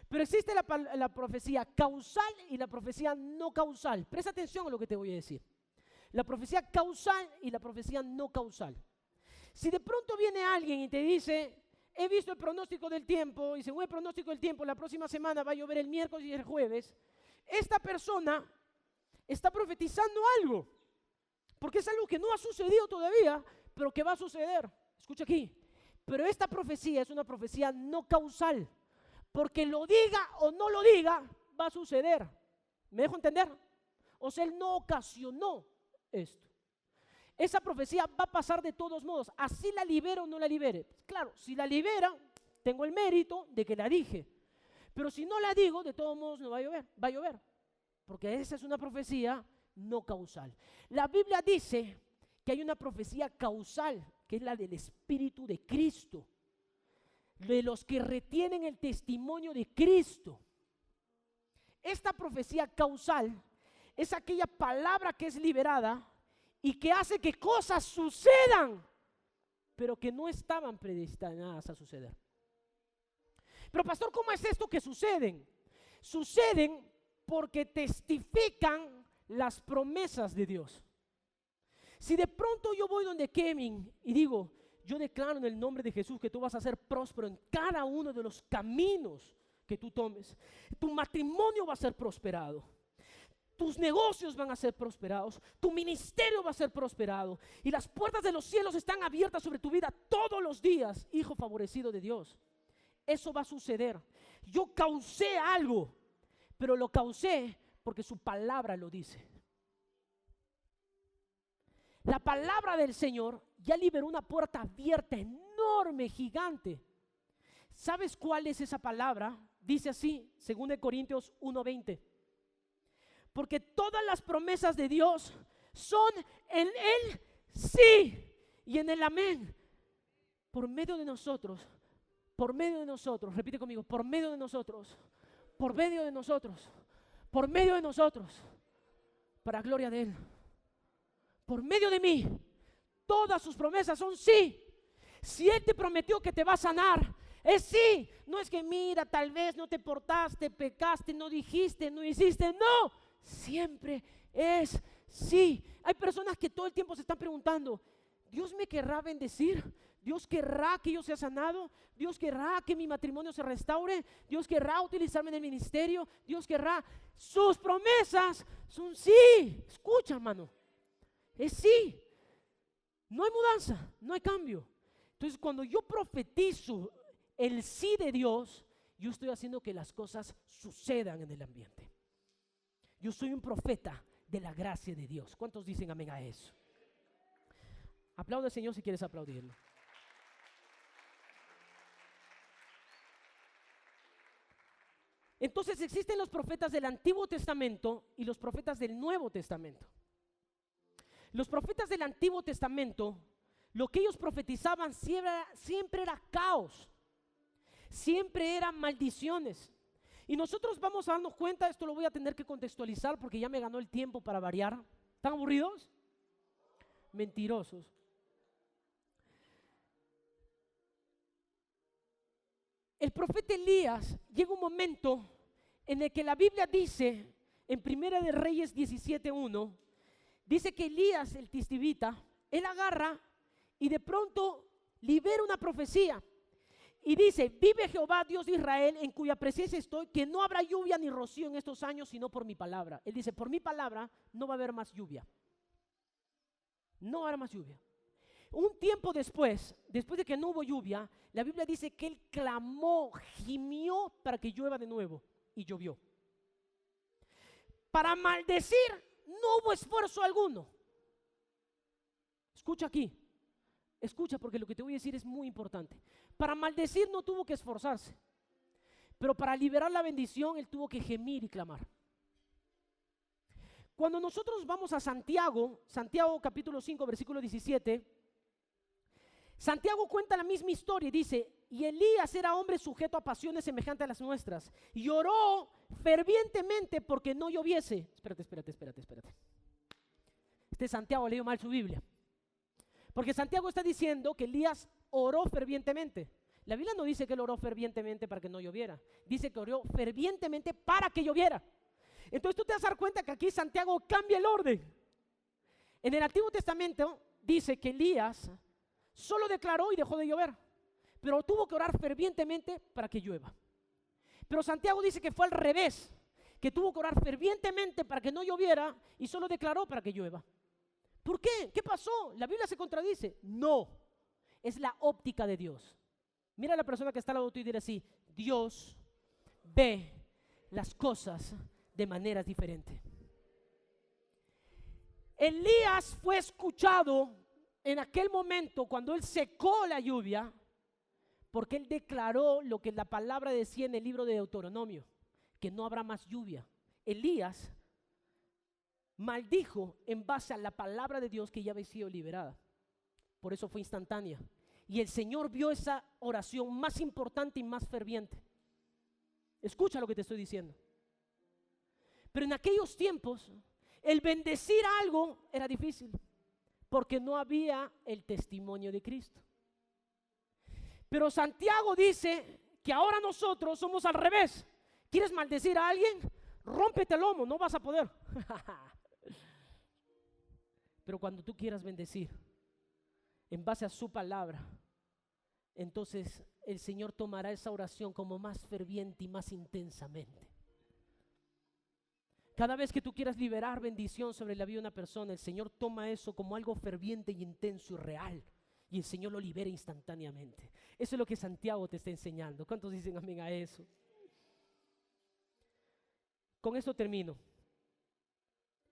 Pero existe la profecía causal y la profecía no causal. Presta atención a lo que te voy a decir. La profecía causal y la profecía no causal. Si de pronto viene alguien y te dice: he visto el pronóstico del tiempo, y según el pronóstico del tiempo, la próxima semana va a llover el miércoles y el jueves, esta persona está profetizando algo, porque es algo que no ha sucedido todavía, pero que va a suceder. Escucha aquí. Pero esta profecía es una profecía no causal, porque lo diga o no lo diga, va a suceder. ¿Me dejo entender? O sea, Él no ocasionó esto. Esa profecía va a pasar de todos modos, así la libere o no la libere. Claro, si la libera, tengo el mérito de que la dije. Pero si no la digo, de todos modos no va a llover, porque esa es una profecía no causal. La Biblia dice que hay una profecía causal, que es la del Espíritu de Cristo, de los que retienen el testimonio de Cristo. Esta profecía causal es aquella palabra que es liberada y que hace que cosas sucedan, pero que no estaban predestinadas a suceder. Pero pastor, ¿cómo es esto que suceden? Suceden porque testifican las promesas de Dios. Si de pronto yo voy donde Kevin y digo: yo declaro en el nombre de Jesús que tú vas a ser próspero en cada uno de los caminos que tú tomes, tu matrimonio va a ser prosperado, tus negocios van a ser prosperados, tu ministerio va a ser prosperado, y las puertas de los cielos están abiertas sobre tu vida todos los días, hijo favorecido de Dios. Eso va a suceder. Yo causé algo, pero lo causé porque su palabra lo dice. La palabra del Señor ya liberó una puerta abierta, enorme, gigante. ¿Sabes cuál es esa palabra? Dice así, 2 Corintios 1:20. Porque todas las promesas de Dios son en el sí y en el amén. Por medio de nosotros, repite conmigo: por medio de nosotros, por medio de nosotros, por medio de nosotros, para gloria de Él. Por medio de mí, todas sus promesas son sí. Si Él te prometió que te va a sanar, es sí. No es que mira, tal vez no te portaste, pecaste, no dijiste, no hiciste. No, siempre es sí. Hay personas que todo el tiempo se están preguntando: ¿Dios me querrá bendecir? ¿Dios querrá que yo sea sanado? ¿Dios querrá que mi matrimonio se restaure? ¿Dios querrá utilizarme en el ministerio? ¿Dios querrá? Sus promesas son sí. Escucha, hermano, es sí. No hay mudanza, no hay cambio. Entonces, cuando yo profetizo el sí de Dios, yo estoy haciendo que las cosas sucedan en el ambiente. Yo soy un profeta de la gracia de Dios. ¿Cuántos dicen amén a eso? Aplaude al Señor si quieres aplaudirlo. Entonces existen los profetas del Antiguo Testamento y los profetas del Nuevo Testamento. Los profetas del Antiguo Testamento, lo que ellos profetizaban siempre era caos, siempre eran maldiciones. Y nosotros vamos a darnos cuenta, esto lo voy a tener que contextualizar porque ya me ganó el tiempo para variar. ¿Están aburridos? Mentirosos. El profeta Elías llega un momento en el que la Biblia dice, en Primera de Reyes 17:1, dice que Elías, el tisbita, él agarra y de pronto libera una profecía. Y dice: vive Jehová, Dios de Israel, en cuya presencia estoy, que no habrá lluvia ni rocío en estos años, sino por mi palabra. Él dice: por mi palabra no va a haber más lluvia. No habrá más lluvia. Un tiempo después de que no hubo lluvia, la Biblia dice que él clamó, gimió para que llueva de nuevo, y llovió. Para maldecir no hubo esfuerzo alguno. Escucha aquí, escucha, porque lo que te voy a decir es muy importante. Para maldecir no tuvo que esforzarse, pero para liberar la bendición él tuvo que gemir y clamar. Cuando nosotros vamos a Santiago capítulo 5, versículo 17, Santiago cuenta la misma historia y dice: y Elías era hombre sujeto a pasiones semejantes a las nuestras, y oró fervientemente porque no lloviese. Espérate. Santiago leyó mal su Biblia. Porque Santiago está diciendo que Elías oró fervientemente. La Biblia no dice que él oró fervientemente para que no lloviera. Dice que oró fervientemente para que lloviera. Entonces tú te vas a dar cuenta que aquí Santiago cambia el orden. En el Antiguo Testamento dice que Elías solo declaró y dejó de llover, pero tuvo que orar fervientemente para que llueva. Pero Santiago dice que fue al revés, que tuvo que orar fervientemente para que no lloviera y solo declaró para que llueva. ¿Por qué? ¿Qué pasó? ¿La Biblia se contradice? No, es la óptica de Dios. Mira a la persona que está al lado tuyo y dile así: Dios ve las cosas de maneras diferentes. Elías fue escuchado en aquel momento cuando él secó la lluvia, porque él declaró lo que la palabra decía en el libro de Deuteronomio, que no habrá más lluvia. Elías maldijo en base a la palabra de Dios que ya había sido liberada. Por eso fue instantánea. Y el Señor vio esa oración más importante y más ferviente. Escucha lo que te estoy diciendo. Pero en aquellos tiempos, el bendecir algo era difícil, porque no había el testimonio de Cristo. Pero Santiago dice que ahora nosotros somos al revés. ¿Quieres maldecir a alguien? Rómpete el lomo, no vas a poder. Pero cuando tú quieras bendecir en base a su palabra, entonces el Señor tomará esa oración como más ferviente y más intensamente. Cada vez que tú quieras liberar bendición sobre la vida de una persona, el Señor toma eso como algo ferviente y intenso y real, y el Señor lo libera instantáneamente. Eso es lo que Santiago te está enseñando. ¿Cuántos dicen amén a eso? Con esto termino.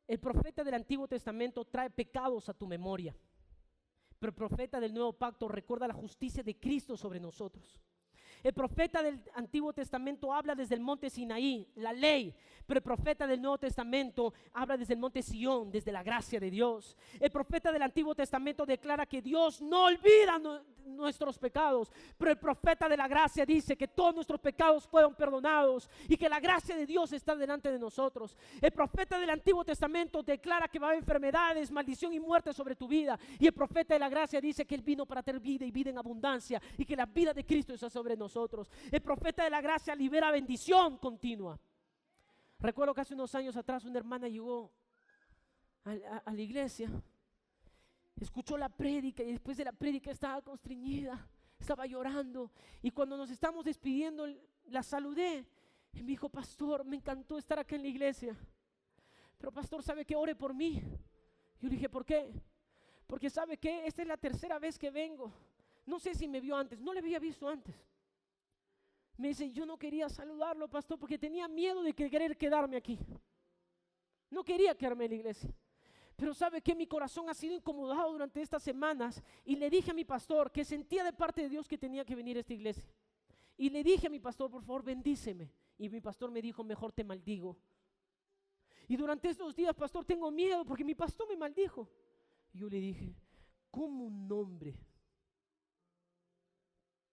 El profeta del Antiguo Testamento trae pecados a tu memoria, pero el profeta del Nuevo Pacto recuerda la justicia de Cristo sobre nosotros. El profeta del Antiguo Testamento habla desde el monte Sinaí, la ley, pero el profeta del Nuevo Testamento habla desde el monte Sión, desde la gracia de Dios. El profeta del Antiguo Testamento declara que Dios no olvida nuestros pecados, pero el profeta de la gracia dice que todos nuestros pecados fueron perdonados y que la gracia de Dios está delante de nosotros. El profeta del Antiguo Testamento declara que va a haber enfermedades, maldición y muerte sobre tu vida, y el profeta de la gracia dice que Él vino para tener vida y vida en abundancia, y que la vida de Cristo está sobre nosotros. El profeta de la gracia libera bendición continua. Recuerdo que hace unos años atrás una hermana llegó a la iglesia, escuchó la prédica y después de la prédica estaba constreñida, estaba llorando, y cuando nos estamos despidiendo la saludé y me dijo: pastor, me encantó estar acá en la iglesia, pero pastor, ¿sabe qué? Ore por mí. Yo le dije: ¿por qué? Porque ¿sabe qué? Esta es la tercera vez que vengo, no sé si me vio antes, no le había visto antes. Me dice: yo no quería saludarlo, pastor, porque tenía miedo de querer quedarme aquí. No quería quedarme en la iglesia. Pero ¿sabe qué? Mi corazón ha sido incomodado durante estas semanas, y le dije a mi pastor que sentía de parte de Dios que tenía que venir a esta iglesia. Y le dije a mi pastor: por favor, bendíceme. Y mi pastor me dijo: mejor te maldigo. Y durante estos días, pastor, tengo miedo porque mi pastor me maldijo. Y yo le dije: ¿cómo un hombre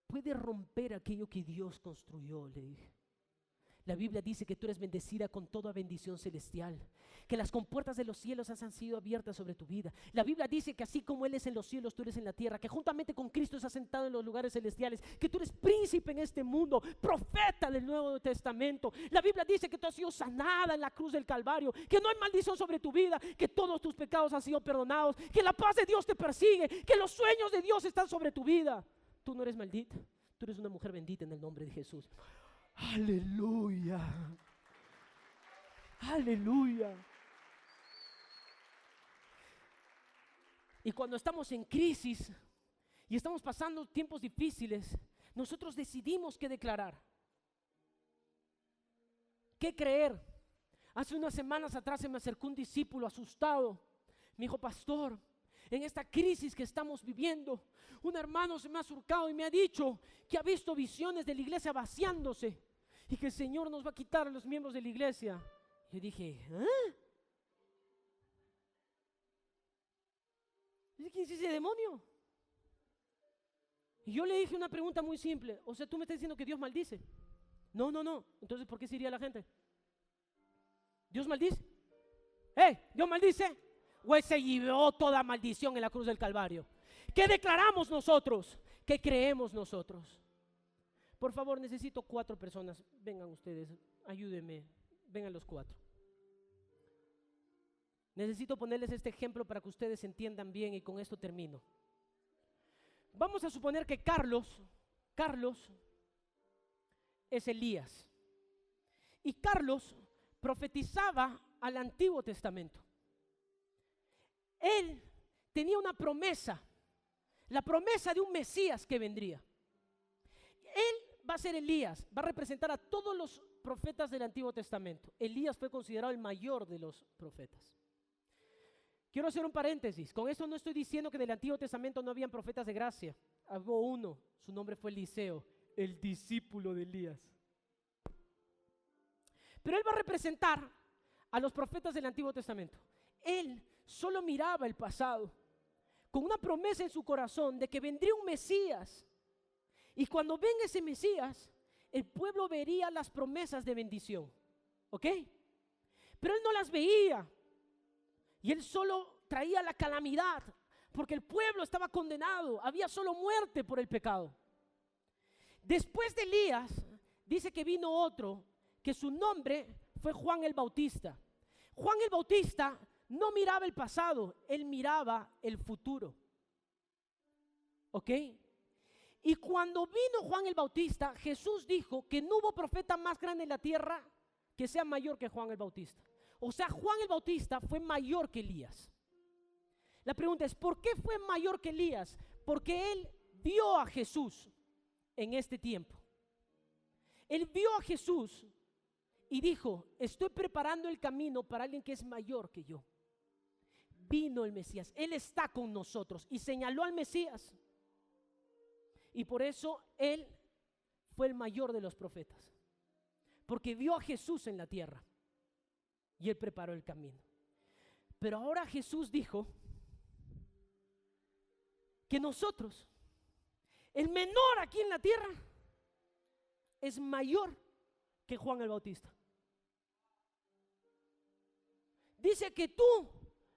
puede romper aquello que Dios construyó? Le dije. La Biblia dice que tú eres bendecida con toda bendición celestial, que las compuertas de los cielos han sido abiertas sobre tu vida. La Biblia dice que así como Él es en los cielos, tú eres en la tierra, que juntamente con Cristo estás sentado en los lugares celestiales, que tú eres príncipe en este mundo, profeta del Nuevo Testamento. La Biblia dice que tú has sido sanada en la cruz del Calvario, que no hay maldición sobre tu vida, que todos tus pecados han sido perdonados, que la paz de Dios te persigue, que los sueños de Dios están sobre tu vida. Tú no eres maldita, tú eres una mujer bendita en el nombre de Jesús. Aleluya, aleluya. Y cuando estamos en crisis y estamos pasando tiempos difíciles, nosotros decidimos qué declarar, qué creer. Hace unas semanas atrás se me acercó un discípulo asustado. Me dijo: pastor, en esta crisis que estamos viviendo, un hermano se me ha acercado y me ha dicho que ha visto visiones de la iglesia vaciándose y que el Señor nos va a quitar a los miembros de la iglesia. Yo dije: ¿eh? ¿Quién es ese demonio? Y yo le dije una pregunta muy simple: o sea, ¿tú me estás diciendo que Dios maldice? No. Entonces, ¿por qué se iría la gente? ¿Dios maldice? ¿Dios maldice? ¿O Él se llevó toda maldición en la cruz del Calvario? ¿Qué declaramos nosotros? ¿Qué creemos nosotros? Por favor, necesito 4 personas. Vengan ustedes, ayúdenme. Vengan los 4. Necesito ponerles este ejemplo para que ustedes entiendan bien, y con esto termino. Vamos a suponer que Carlos es Elías. Y Carlos profetizaba al Antiguo Testamento. Él tenía una promesa, la promesa de un Mesías que vendría. Él va a ser Elías, va a representar a todos los profetas del Antiguo Testamento. Elías fue considerado el mayor de los profetas. Quiero hacer un paréntesis. Con esto no estoy diciendo que en el Antiguo Testamento no habían profetas de gracia. Hubo uno, su nombre fue Eliseo, el discípulo de Elías. Pero él va a representar a los profetas del Antiguo Testamento. Él solo miraba el pasado, con una promesa en su corazón de que vendría un Mesías. Y cuando venga ese Mesías, el pueblo vería las promesas de bendición. ¿Ok? Pero él no las veía. Y él solo traía la calamidad, porque el pueblo estaba condenado. Había solo muerte por el pecado. Después de Elías, dice que vino otro, que su nombre fue Juan el Bautista. Juan el Bautista no miraba el pasado, él miraba el futuro. ¿Ok? Y cuando vino Juan el Bautista, Jesús dijo que no hubo profeta más grande en la tierra que sea mayor que Juan el Bautista. O sea, Juan el Bautista fue mayor que Elías. La pregunta es: ¿por qué fue mayor que Elías? Porque él vio a Jesús en este tiempo. Él vio a Jesús y dijo: estoy preparando el camino para alguien que es mayor que yo. Vino el Mesías, Él está con nosotros, y señaló al Mesías. Y por eso Él fue el mayor de los profetas, porque vio a Jesús en la tierra y Él preparó el camino. Pero ahora Jesús dijo que nosotros, el menor aquí en la tierra, es mayor que Juan el Bautista. Dice que tú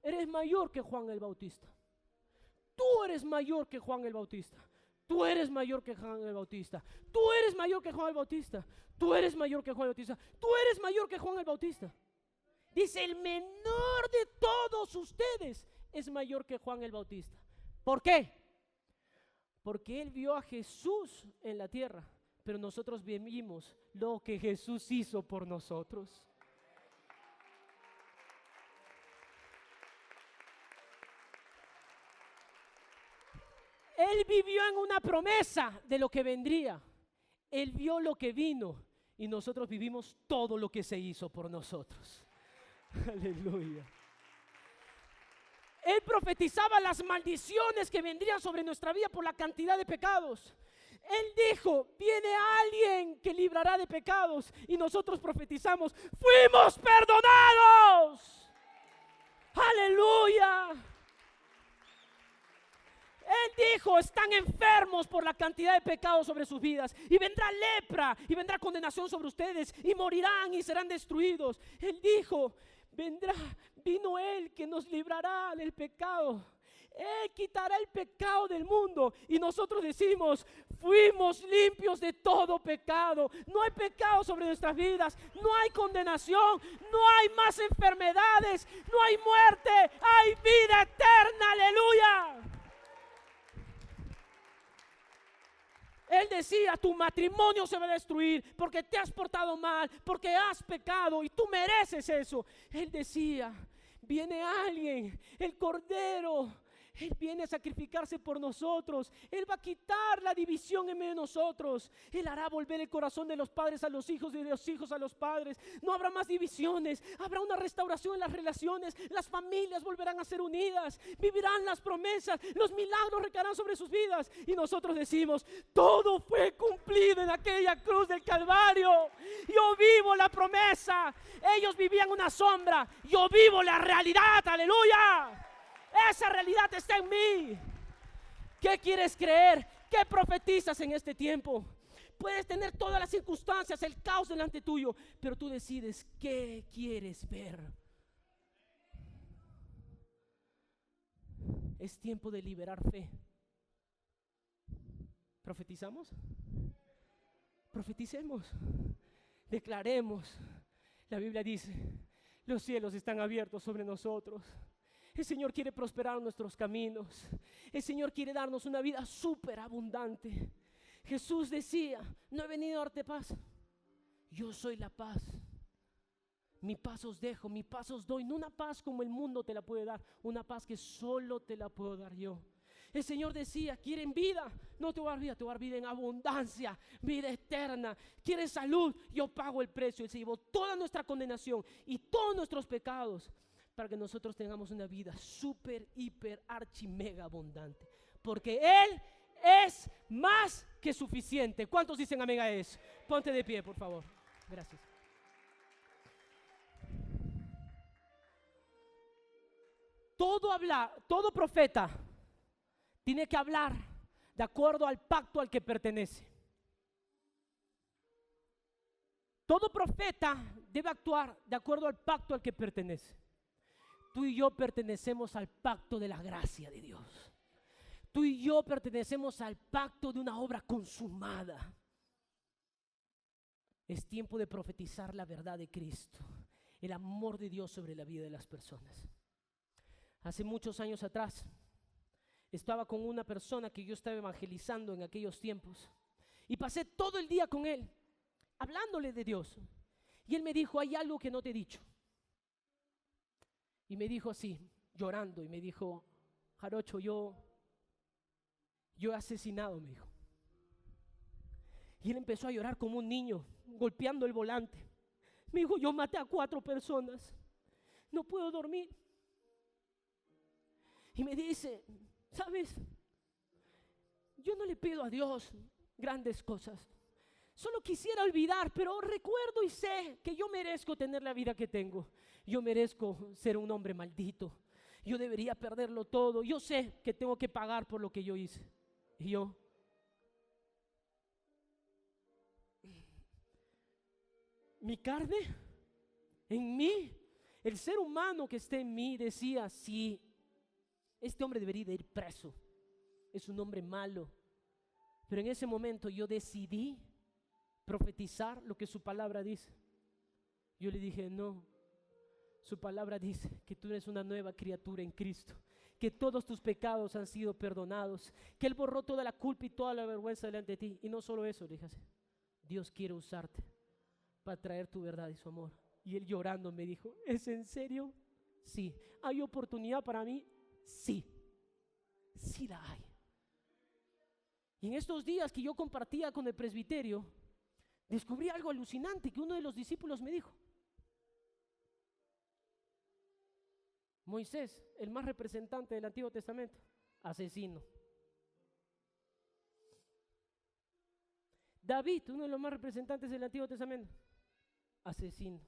eres mayor que Juan el Bautista. Tú eres mayor que Juan el Bautista. Tú eres mayor que Juan el Bautista. Tú eres mayor que Juan el Bautista. Tú eres mayor que Juan el Bautista. Tú eres mayor que Juan el Bautista. Dice: el menor de todos ustedes es mayor que Juan el Bautista. ¿Por qué? Porque él vio a Jesús en la tierra, pero nosotros vimos lo que Jesús hizo por nosotros. Él vivió en una promesa de lo que vendría. Él vio lo que vino y nosotros vivimos todo lo que se hizo por nosotros. Aleluya. Él profetizaba las maldiciones que vendrían sobre nuestra vida por la cantidad de pecados. Él dijo: viene alguien que librará de pecados, y nosotros profetizamos: fuimos perdonados. Aleluya. Él dijo: están enfermos por la cantidad de pecados sobre sus vidas, y vendrá lepra y vendrá condenación sobre ustedes, y morirán y serán destruidos. Él dijo: vino Él que nos librará del pecado. Él quitará el pecado del mundo, y nosotros decimos: fuimos limpios de todo pecado. No hay pecado sobre nuestras vidas, no hay condenación, no hay más enfermedades, no hay muerte, hay vida eterna. Aleluya. Él decía: tu matrimonio se va a destruir porque te has portado mal, porque has pecado y tú mereces eso. Él decía: viene alguien, el Cordero, Él viene a sacrificarse por nosotros. Él va a quitar la división en medio de nosotros. Él hará volver el corazón de los padres a los hijos y de los hijos a los padres. No habrá más divisiones. Habrá una restauración en las relaciones. Las familias volverán a ser unidas. Vivirán las promesas. Los milagros recaerán sobre sus vidas. Y nosotros decimos: todo fue cumplido en aquella cruz del Calvario. Yo vivo la promesa. Ellos vivían una sombra. Yo vivo la realidad. Aleluya. Esa realidad está en mí. ¿Qué quieres creer? ¿Qué profetizas en este tiempo? Puedes tener todas las circunstancias, el caos delante tuyo, pero tú decides qué quieres ver. Es tiempo de liberar fe. ¿Profetizamos? Profeticemos. Declaremos. La Biblia dice: los cielos están abiertos sobre nosotros. El Señor quiere prosperar nuestros caminos. El Señor quiere darnos una vida súper abundante. Jesús decía: no he venido a darte paz, yo soy la paz. Mi paz os dejo, mi paz os doy. No una paz como el mundo te la puede dar, una paz que solo te la puedo dar yo. El Señor decía: quieren vida, no te voy a dar vida, te voy a dar vida en abundancia, vida eterna. ¿Quieres salud? Yo pago el precio. Él se llevó toda nuestra condenación y todos nuestros pecados, para que nosotros tengamos una vida súper, hiper, archi, mega abundante. Porque Él es más que suficiente. ¿Cuántos dicen amén a eso? Ponte de pie, por favor. Gracias. Todo profeta tiene que hablar de acuerdo al pacto al que pertenece. Todo profeta debe actuar de acuerdo al pacto al que pertenece. Tú y yo pertenecemos al pacto de la gracia de Dios. Tú y yo pertenecemos al pacto de una obra consumada. Es tiempo de profetizar la verdad de Cristo, el amor de Dios sobre la vida de las personas. Hace muchos años atrás, estaba con una persona que yo estaba evangelizando en aquellos tiempos, y pasé todo el día con él, hablándole de Dios. Y él me dijo: hay algo que no te he dicho. Y me dijo así, llorando, y me dijo: Jarocho, yo he asesinado, me dijo. Y él empezó a llorar como un niño, golpeando el volante. Me dijo: yo maté a 4 personas, no puedo dormir. Y me dice: ¿sabes? Yo no le pido a Dios grandes cosas. Solo quisiera olvidar, pero recuerdo y sé que yo merezco tener la vida que tengo. Yo merezco ser un hombre maldito. Yo debería perderlo todo. Yo sé que tengo que pagar por lo que yo hice. Y yo, mi carne, en mí, el ser humano que está en mí decía: sí, este hombre debería de ir preso. Es un hombre malo. Pero en ese momento yo decidí profetizar lo que su palabra dice. Yo le dije: no, su palabra dice que tú eres una nueva criatura en Cristo, que todos tus pecados han sido perdonados, que Él borró toda la culpa y toda la vergüenza delante de ti. Y no solo eso, le dije así: Dios quiere usarte para traer tu verdad y su amor. Y él llorando me dijo: ¿es en serio? Sí. ¿Hay oportunidad para mí? Sí, sí la hay. Y en estos días que yo compartía con el presbiterio, descubrí algo alucinante que uno de los discípulos me dijo. Moisés, el más representante del Antiguo Testamento, asesino. David, uno de los más representantes del Antiguo Testamento, asesino.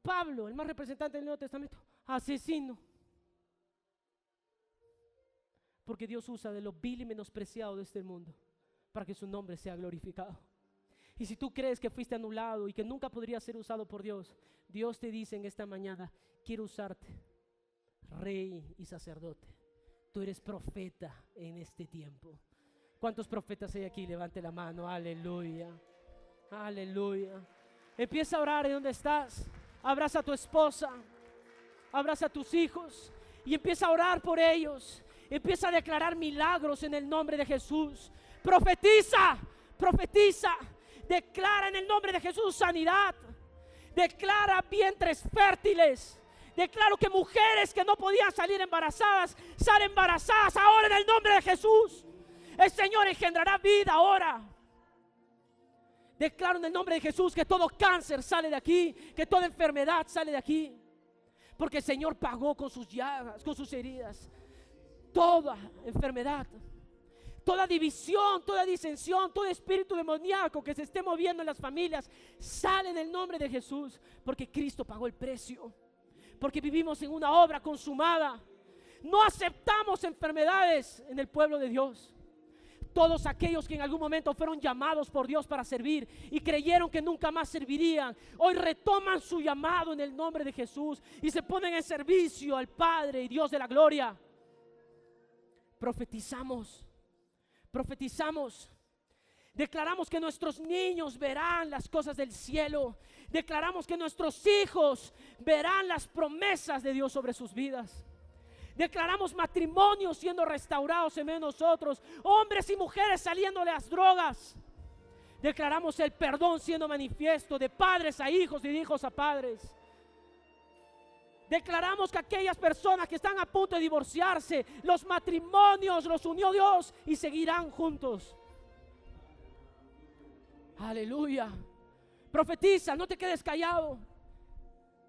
Pablo, el más representante del Nuevo Testamento, asesino. Porque Dios usa de lo vil y menospreciado de este mundo para que su nombre sea glorificado. Y si tú crees que fuiste anulado y que nunca podrías ser usado por Dios, Dios te dice en esta mañana: quiero usarte, rey y sacerdote. Tú eres profeta en este tiempo. ¿Cuántos profetas hay aquí? Levante la mano. Aleluya, aleluya. Empieza a orar en donde estás. Abraza a tu esposa, abraza a tus hijos y empieza a orar por ellos. Empieza a declarar milagros en el nombre de Jesús. Profetiza, profetiza. Declara en el nombre de Jesús sanidad. Declara vientres fértiles. Declaro que mujeres que no podían salir embarazadas, salen embarazadas ahora en el nombre de Jesús. El Señor engendrará vida ahora. Declaro en el nombre de Jesús que todo cáncer sale de aquí, que toda enfermedad sale de aquí. Porque el Señor pagó con sus llagas, con sus heridas, toda enfermedad, toda división, toda disensión, todo espíritu demoníaco que se esté moviendo en las familias, sale en el nombre de Jesús. Porque Cristo pagó el precio. Porque vivimos en una obra consumada. No aceptamos enfermedades en el pueblo de Dios. Todos aquellos que en algún momento fueron llamados por Dios para servir y creyeron que nunca más servirían, hoy retoman su llamado en el nombre de Jesús y se ponen en servicio al Padre y Dios de la gloria. Profetizamos, declaramos que nuestros niños verán las cosas del cielo. Declaramos que nuestros hijos verán las promesas de Dios sobre sus vidas. Declaramos matrimonios siendo restaurados en medio de nosotros, hombres y mujeres saliendo de las drogas. Declaramos el perdón siendo manifiesto de padres a hijos y de hijos a padres. Declaramos que aquellas personas que están a punto de divorciarse, los matrimonios los unió Dios y seguirán juntos. Aleluya. Profetiza, no te quedes callado.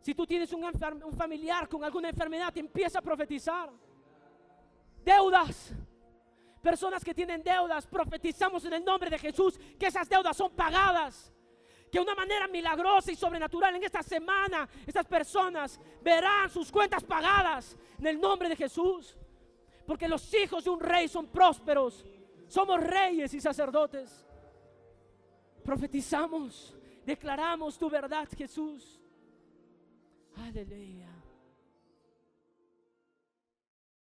Si tú tienes un familiar con alguna enfermedad, empieza a profetizar. Deudas, personas que tienen deudas, profetizamos en el nombre de Jesús que esas deudas son pagadas. Que de una manera milagrosa y sobrenatural en esta semana estas personas verán sus cuentas pagadas en el nombre de Jesús. Porque los hijos de un rey son prósperos. Somos reyes y sacerdotes. Profetizamos, declaramos tu verdad, Jesús. Aleluya.